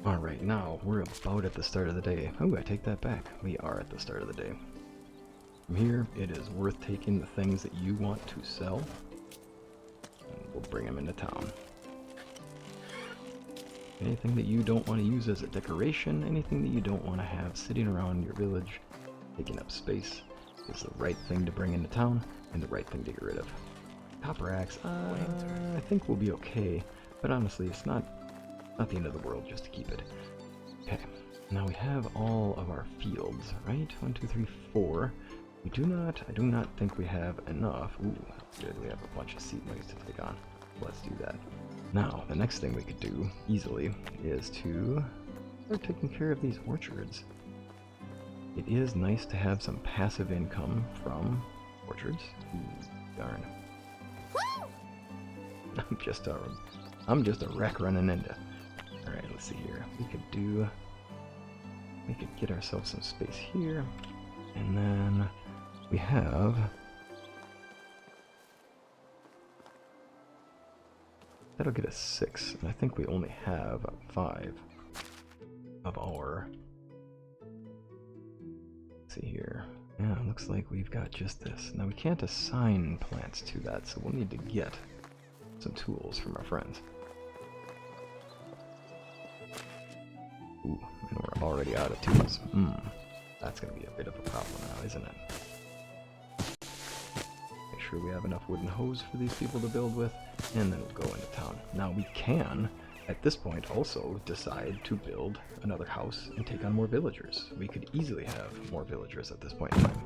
S1: Alright, now we're about at the start of the day. Oh, I take that back. We are at the start of the day. From here, it is worth taking the things that you want to sell, and we'll bring them into town. Anything that you don't want to use as a decoration, anything that you don't want to have sitting around your village, taking up space, is the right thing to bring into town, and the right thing to get rid of. Copper axe, I think we'll be okay, but honestly, it's not the end of the world just to keep it. Okay, now we have all of our fields, right? 1, 2, 3, 4. I do not think we have enough. Ooh, good, we have a bunch of seedlings to take on. Let's do that. Now, the next thing we could do, easily, is to start taking care of these orchards. It is nice to have some passive income from orchards. Ooh, darn. I'm just a wreck running into. Alright, let's see here. We could get ourselves some space here. And then we have that'll get us 6, and I think we only have 5 of our. Let's see here. Yeah, it looks like we've got just this. Now we can't assign plants to that, so we'll need to get some tools from our friends. Ooh, and we're already out of tools. That's gonna be a bit of a problem now, isn't it? Make sure we have enough wooden hose for these people to build with, and then we'll go into town. Now we can, at this point, also decide to build another house and take on more villagers. We could easily have more villagers at this point in time.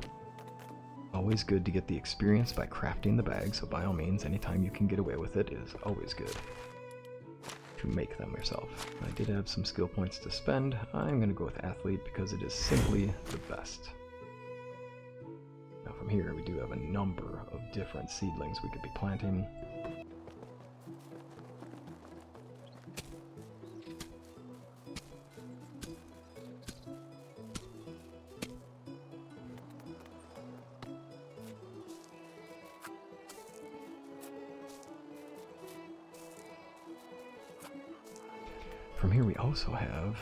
S1: Always good to get the experience by crafting the bag, so by all means, anytime you can get away with it is always good to make them yourself. I did have some skill points to spend. I'm going to go with athlete because it is simply the best. Now from here we do have a number of different seedlings we could be planting. From here we also have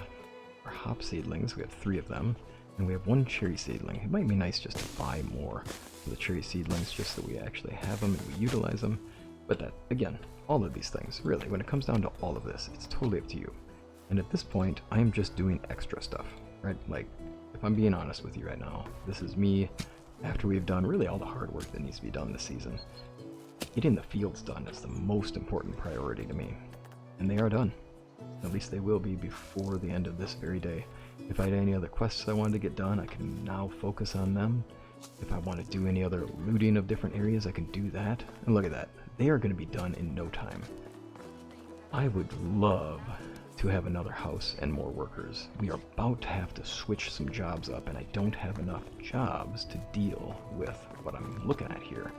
S1: our hop seedlings. We have 3 of them, and we have 1 cherry seedling. It might be nice just to buy more of the cherry seedlings just so we actually have them and we utilize them. But that, again, all of these things, really, when it comes down to all of this, it's totally up to you. And at this point, I am just doing extra stuff, right? Like, if I'm being honest with you right now, this is me after we've done really all the hard work that needs to be done this season. Getting the fields done is the most important priority to me, and they are done. At least they will be before the end of this very day. If I had any other quests I wanted to get done, I can now focus on them. If I want to do any other looting of different areas, I can do that. And look at that. They are going to be done in no time. I would love to have another house and more workers. We are about to have to switch some jobs up, and I don't have enough jobs to deal with what I'm looking at here.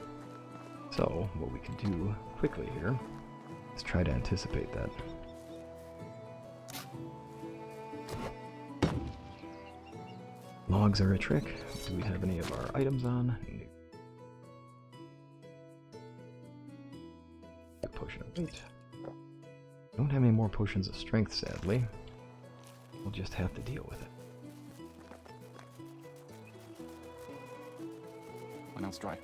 S1: So, what we can do quickly here is try to anticipate that. Logs are a trick. Do we have any of our items on? A potion of weight. Don't have any more potions of strength, sadly. We'll just have to deal with it.
S3: My nail's dry.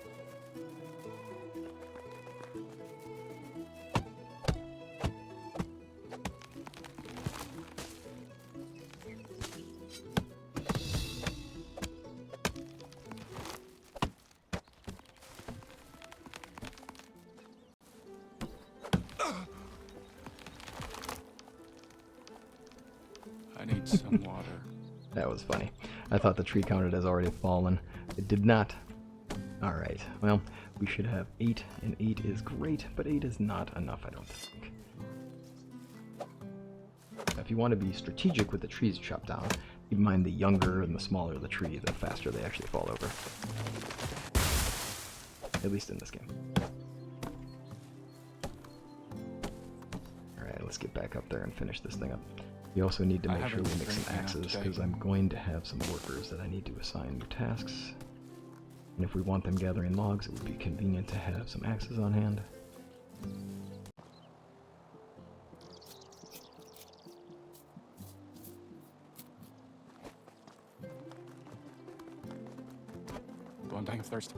S3: I need some water.
S1: That was funny. I thought the tree counted as already fallen. It did not. Alright, well, we should have 8, and 8 is great, but 8 is not enough, I don't think. If you want to be strategic with the trees chopped down, keep in mind the younger and the smaller the tree, the faster they actually fall over. At least in this game. Alright, let's get back up there and finish this thing up. We also need to make sure we make some axes, because I'm going to have some workers that I need to assign new tasks. And if we want them gathering logs, it would be convenient to have some axes on hand.
S3: Though I'm dying of thirst.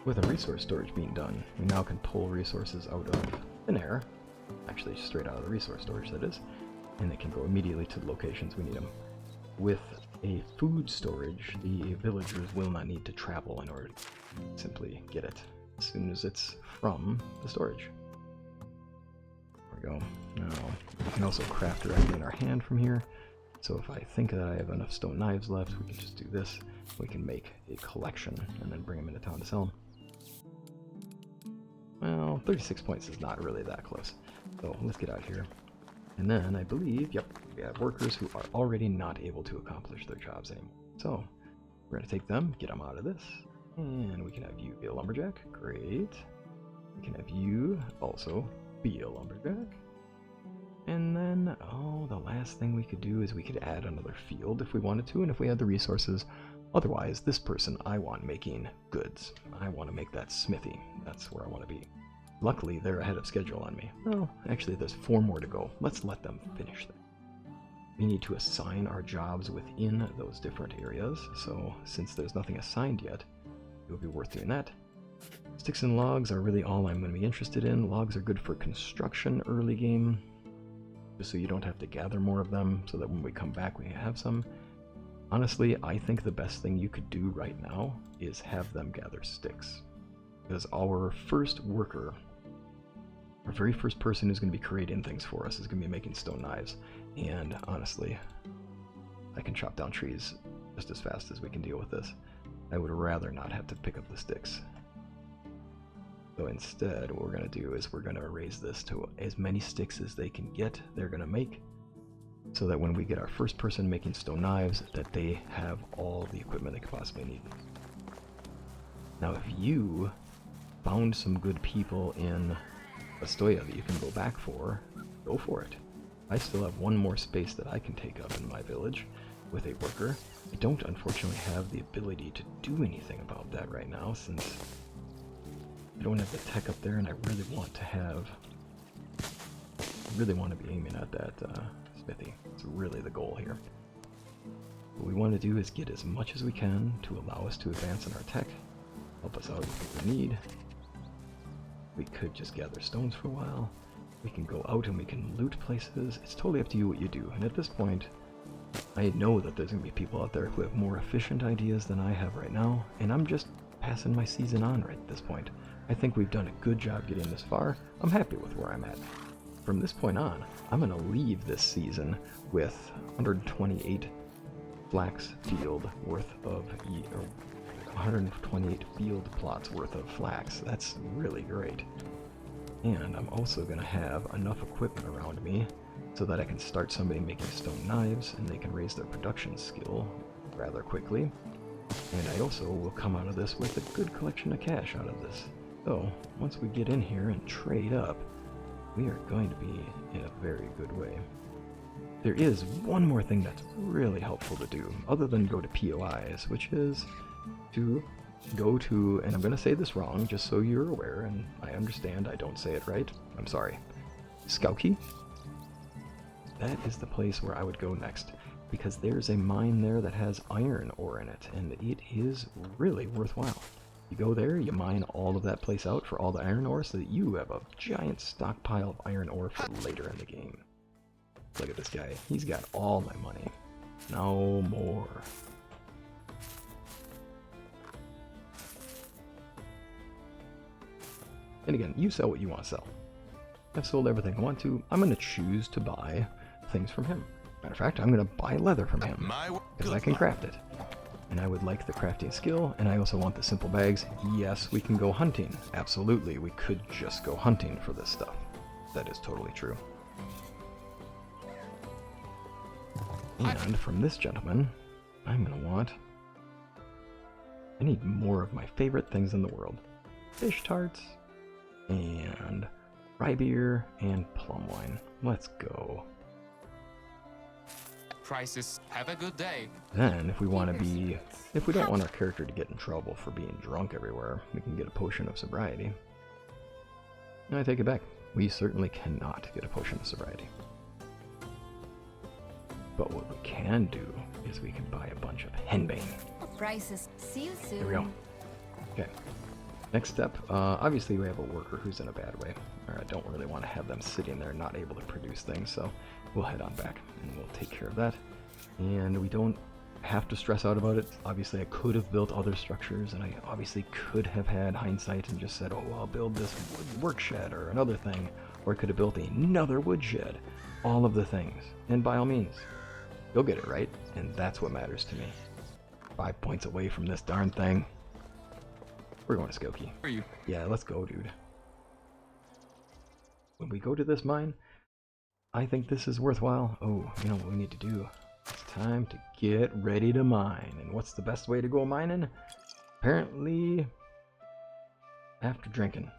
S1: With a resource storage being done, we now can pull resources out of thin air, actually straight out of the resource storage that is, and they can go immediately to the locations we need them. With a food storage, the villagers will not need to travel in order to simply get it as soon as it's from the storage. There we go. Now, we can also craft directly in our hand from here. So if I think that I have enough stone knives left, we can just do this. We can make a collection and then bring them into town to sell them. Well, 36 points is not really that close. So let's get out here. And then I believe, yep, we have workers who are already not able to accomplish their jobs anymore. So we're going to take them, get them out of this, and we can have you be a lumberjack. Great. We can have you also be a lumberjack. And then, oh, the last thing we could do is we could add another field if we wanted to, and if we had the resources. Otherwise, this person I want making goods. I want to make that smithy. That's where I want to be. Luckily, they're ahead of schedule on me. Well, actually, there's 4 more to go. Let's let them finish them. We need to assign our jobs within those different areas, so since there's nothing assigned yet, it would be worth doing that. Sticks and logs are really all I'm going to be interested in. Logs are good for construction early game, just so you don't have to gather more of them, so that when we come back we have some. Honestly, I think the best thing you could do right now is have them gather sticks. Because our first worker, our very first person who's going to be creating things for us is going to be making stone knives. And honestly, I can chop down trees just as fast as we can deal with this. I would rather not have to pick up the sticks. So instead, what we're going to do is we're going to raise this to as many sticks as they can get, they're going to make, so that when we get our first person making stone knives, that they have all the equipment they could possibly need. Now if you found some good people in Astoya that you can go back for, go for it. I still have 1 more space that I can take up in my village with a worker. I don't unfortunately have the ability to do anything about that right now, since I don't have the tech up there, and I really want to have, I really want to be aiming at that smithy. It's really the goal here. What we want to do is get as much as we can to allow us to advance in our tech, help us out with what we need. We could just gather stones for a while. We can go out and we can loot places. It's totally up to you what you do. And at this point, I know that there's going to be people out there who have more efficient ideas than I have right now, and I'm just passing my season on right at this point. I think we've done a good job getting this far. I'm happy with where I'm at. From this point on, I'm going to leave this season with 128 flax field worth of, or 128 field plots worth of flax. That's really great. And I'm also going to have enough equipment around me so that I can start somebody making stone knives and they can raise their production skill rather quickly. And I also will come out of this with a good collection of cash out of this. So, once we get in here and trade up, we are going to be in a very good way. There is one more thing that's really helpful to do, other than go to POIs, which is to go to, and I'm going to say this wrong, just so you're aware, and I understand I don't say it right, I'm sorry, Skauki. That is the place where I would go next, because there's a mine there that has iron ore in it, and it is really worthwhile. You go there, you mine all of that place out for all the iron ore so that you have a giant stockpile of iron ore for later in the game. Look at this guy. He's got all my money. No more. And again, you sell what you want to sell. I've sold everything I want to. I'm going to choose to buy things from him. Matter of fact, I'm going to buy leather from him because I can craft it. And I would like the crafting skill, and I also want the simple bags. Yes, we can go hunting. Absolutely, we could just go hunting for this stuff. That is totally true. And from this gentleman, I'm going to want... I need more of my favorite things in the world. Fish tarts, and rye beer, and plum wine. Let's go.
S3: Prices. Have a good day.
S1: Then, if we want to be... If we don't want our character to get in trouble for being drunk everywhere, we can get a potion of sobriety. And I take it back. We certainly cannot get a potion of sobriety. But what we can do is we can buy a bunch of henbane.
S5: Prices. See you soon.
S1: Here we go. Okay. Next step, obviously we have a worker who's in a bad way. Or I don't really want to have them sitting there not able to produce things, so we'll head on back and we'll take care of that. And we don't have to stress out about it. Obviously, I could have built other structures, and I obviously could have had hindsight and just said, oh, I'll build this wood work shed or another thing, or I could have built another wood shed. All of the things. And by all means, you'll get it right, and that's what matters to me. 5 points away from this darn thing. We're going to Skokie.
S3: Are you?
S1: Yeah, let's go, dude. When we go to this mine, I think this is worthwhile. Oh, you know what we need to do? It's time to get ready to mine. And what's the best way to go mining? Apparently, after drinking.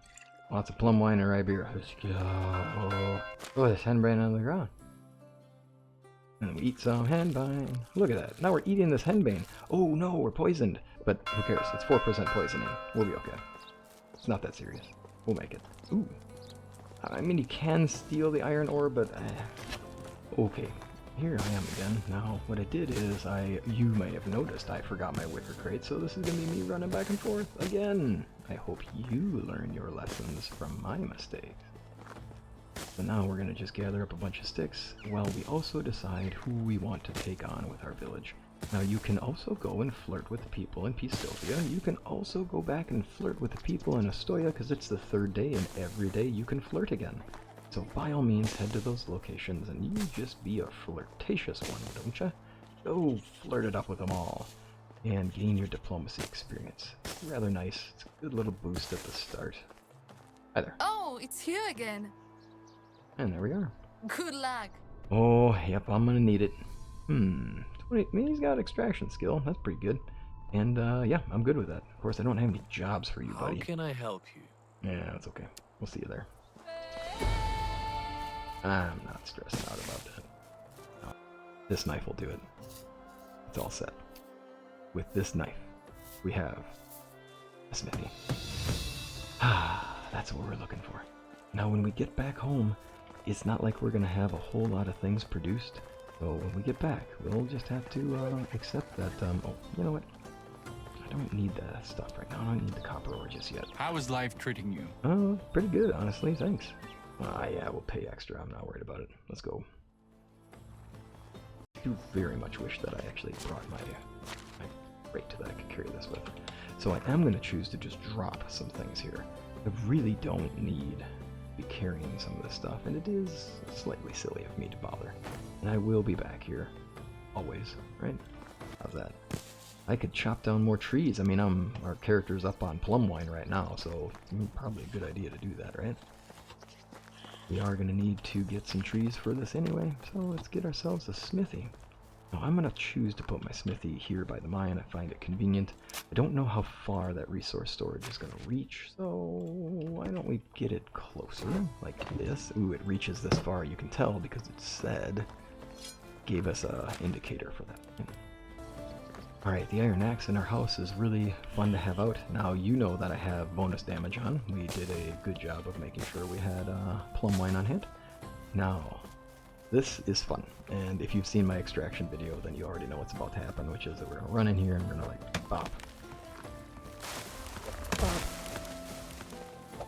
S1: Lots of plum wine or rye beer. Let's go. Oh, there's henbane on the ground. And we eat some henbane. Look at that. Now we're eating this henbane. Oh no, we're poisoned. But who cares? It's 4% poisoning. We'll be okay. It's not that serious. We'll make it. Ooh. I mean, you can steal the iron ore, but... okay. Here I am again. Now, what I did is you may have noticed I forgot my wicker crate, so this is going to be me running back and forth again. I hope you learn your lessons from my mistakes. So now we're going to just gather up a bunch of sticks while we also decide who we want to take on with our village. Now you can also go and flirt with the people in Pistopia. You can also go back and flirt with the people in Astoya because it's the 3rd day and every day you can flirt again. So by all means head to those locations and you just be a flirtatious one, don't ya? Go flirt it up with them all and gain your diplomacy experience. It's rather nice. It's a good little boost at the start. Hi there.
S2: Oh, it's you again.
S1: And there we are.
S2: Good luck.
S1: Oh, yep, I'm gonna need it. 20, he's got extraction skill. That's pretty good. And yeah, I'm good with that. Of course, I don't have any jobs for you, buddy.
S7: How can I help you?
S1: Yeah, that's okay. We'll see you there. I'm not stressing out about that. No, this knife will do it. It's all set. With this knife, we have a smithy. Ah, that's what we're looking for. Now, when we get back home, it's not like we're going to have a whole lot of things produced. So when we get back, we'll just have to accept that, oh, you know what? I don't need that stuff right now. I don't need the copper ore just yet.
S3: How is life treating you?
S1: Oh, pretty good, honestly. Thanks. Yeah, we'll pay extra. I'm not worried about it. Let's go. I do very much wish that I actually brought my crate that I could carry this with. So I am going to choose to just drop some things here. I really don't need to be carrying some of this stuff, and it is slightly silly of me to bother. And I will be back here. Always, right? How's that? I could chop down more trees. I mean, our character's up on Plum Wine right now, so probably a good idea to do that, right? We are going to need to get some trees for this anyway, so let's get ourselves a smithy. Now, I'm going to choose to put my smithy here by the mine. I find it convenient. I don't know how far that resource storage is going to reach, so why don't we get it closer, like this? Ooh, it reaches this far, you can tell, because it said, gave us a indicator for that. Alright, the iron axe in our house is really fun to have out. Now you know that I have bonus damage on. We did a good job of making sure we had plum wine on hand. Now, this is fun, and if you've seen my extraction video, then you already know what's about to happen, which is that we're gonna run in here and we're gonna like bop. Bop.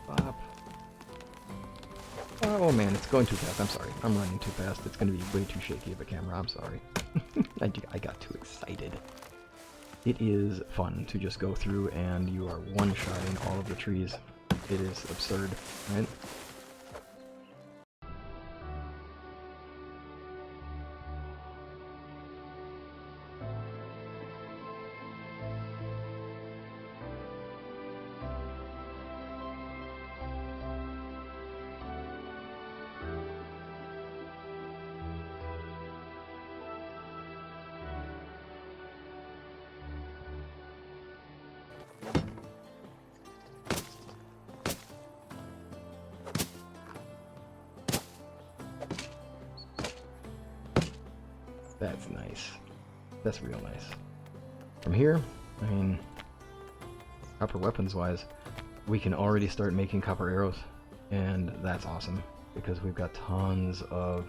S1: Bop. Oh man, it's going too fast. I'm sorry. I'm running too fast. It's gonna be way too shaky of a camera. I'm sorry. I got too excited. It is fun to just go through and you are one-shotting all of the trees. It is absurd, right? That's nice. That's real nice. From here, I mean, copper weapons wise, we can already start making copper arrows, and that's awesome because we've got tons of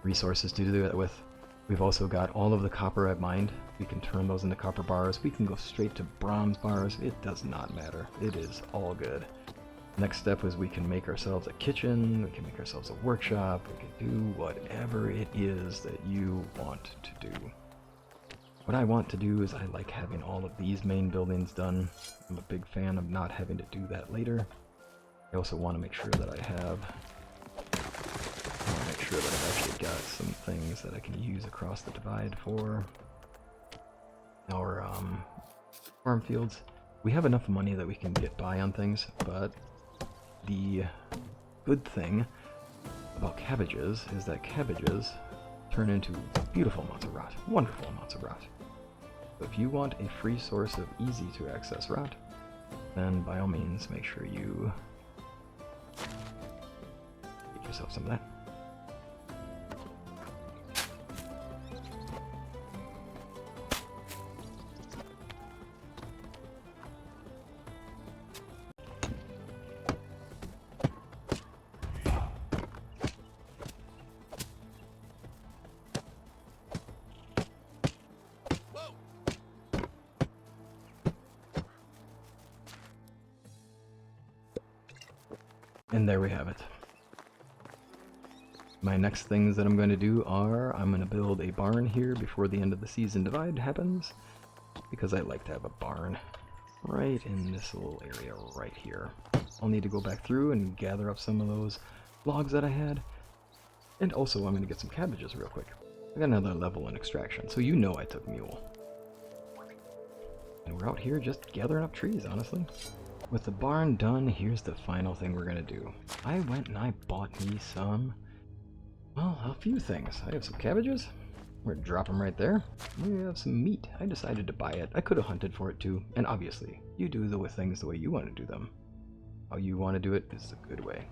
S1: resources to do that with. We've also got all of the copper I've mined. We can turn those into copper bars. We can go straight to bronze bars. It does not matter. It is all good. Next step is we can make ourselves a kitchen, we can make ourselves a workshop, we can do whatever it is that you want to do. What I want to do is I like having all of these main buildings done. I'm a big fan of not having to do that later. I also want to make sure that I've actually got some things that I can use across the divide for our farm fields. We have enough money that we can get by on things, but the good thing about cabbages is that cabbages turn into beautiful amounts of rot, wonderful amounts of rot. So if you want a free source of easy to access rot, then by all means make sure you get yourself some of that. And there we have it. My next things that I'm going to do are, I'm going to build a barn here before the end of the season divide happens, because I like to have a barn right in this little area right here. I'll need to go back through and gather up some of those logs that I had, and also I'm going to get some cabbages real quick. I got another level in extraction, so you know I took mule. And we're out here just gathering up trees, honestly. With the barn done, here's the final thing we're gonna do. I went and I bought me some, well, a few things. I have some cabbages. We're gonna drop them right there. We have some meat. I decided to buy it. I could have hunted for it too. And obviously, you do things the way you want to do them. How you want to do it is the good way.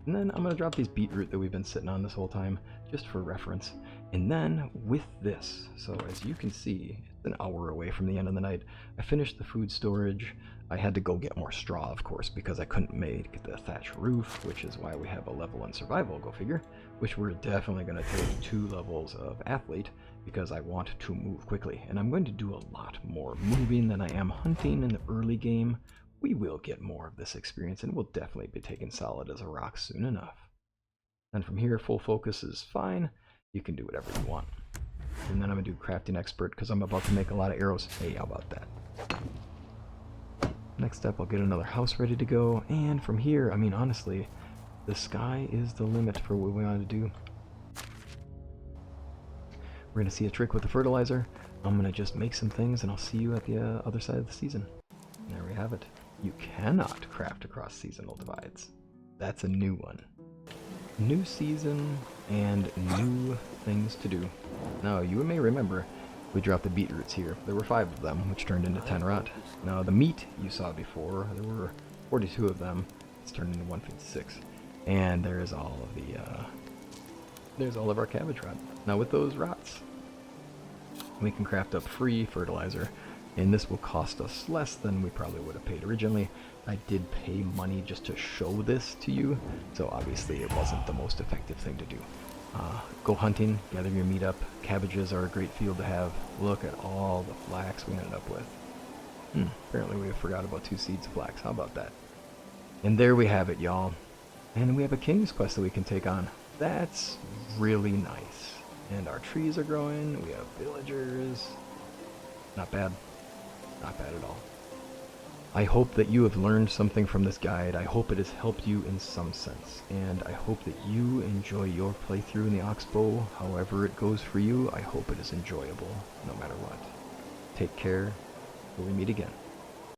S1: And then I'm gonna drop these beetroot that we've been sitting on this whole time, just for reference. And then with this, so as you can see, it's an hour away from the end of the night. I finished the food storage. I had to go get more straw, of course, because I couldn't make the thatch roof, which is why we have a level in survival, go figure, which we're definitely going to take 2 levels of athlete, because I want to move quickly. And I'm going to do a lot more moving than I am hunting in the early game. We will get more of this experience, and we'll definitely be taking solid as a rock soon enough. And from here, full focus is fine. You can do whatever you want. And then I'm going to do crafting expert, because I'm about to make a lot of arrows. Hey, how about that? Next up, I'll get another house ready to go, and from here, I mean, honestly, the sky is the limit for what we want to do. We're going to see a trick with the fertilizer. I'm going to just make some things, and I'll see you at the other side of the season. And there we have it. You cannot craft across seasonal divides. That's a new one. New season, and new things to do. Now, you may remember, we dropped the beetroots here. There were 5 of them, which turned into 10 rot. Now the meat you saw before, there were 42 of them. It's turned into 156. And there's all of the, there's all of our cabbage rot. Now with those rots, we can craft up free fertilizer, and this will cost us less than we probably would have paid originally. I did pay money just to show this to you, so obviously it wasn't the most effective thing to do. Go hunting, gather your meat up. Cabbages are a great field to have. Look at all the flax we ended up with. Apparently we forgot about 2 seeds of flax. How about that? And there we have it, y'all. And we have a king's quest that we can take on. That's really nice. And our trees are growing. We have villagers. Not bad. Not bad at all. I hope that you have learned something from this guide. I hope it has helped you in some sense. And I hope that you enjoy your playthrough in the Oxbow. However it goes for you, I hope it is enjoyable, no matter what. Take care, till we meet again.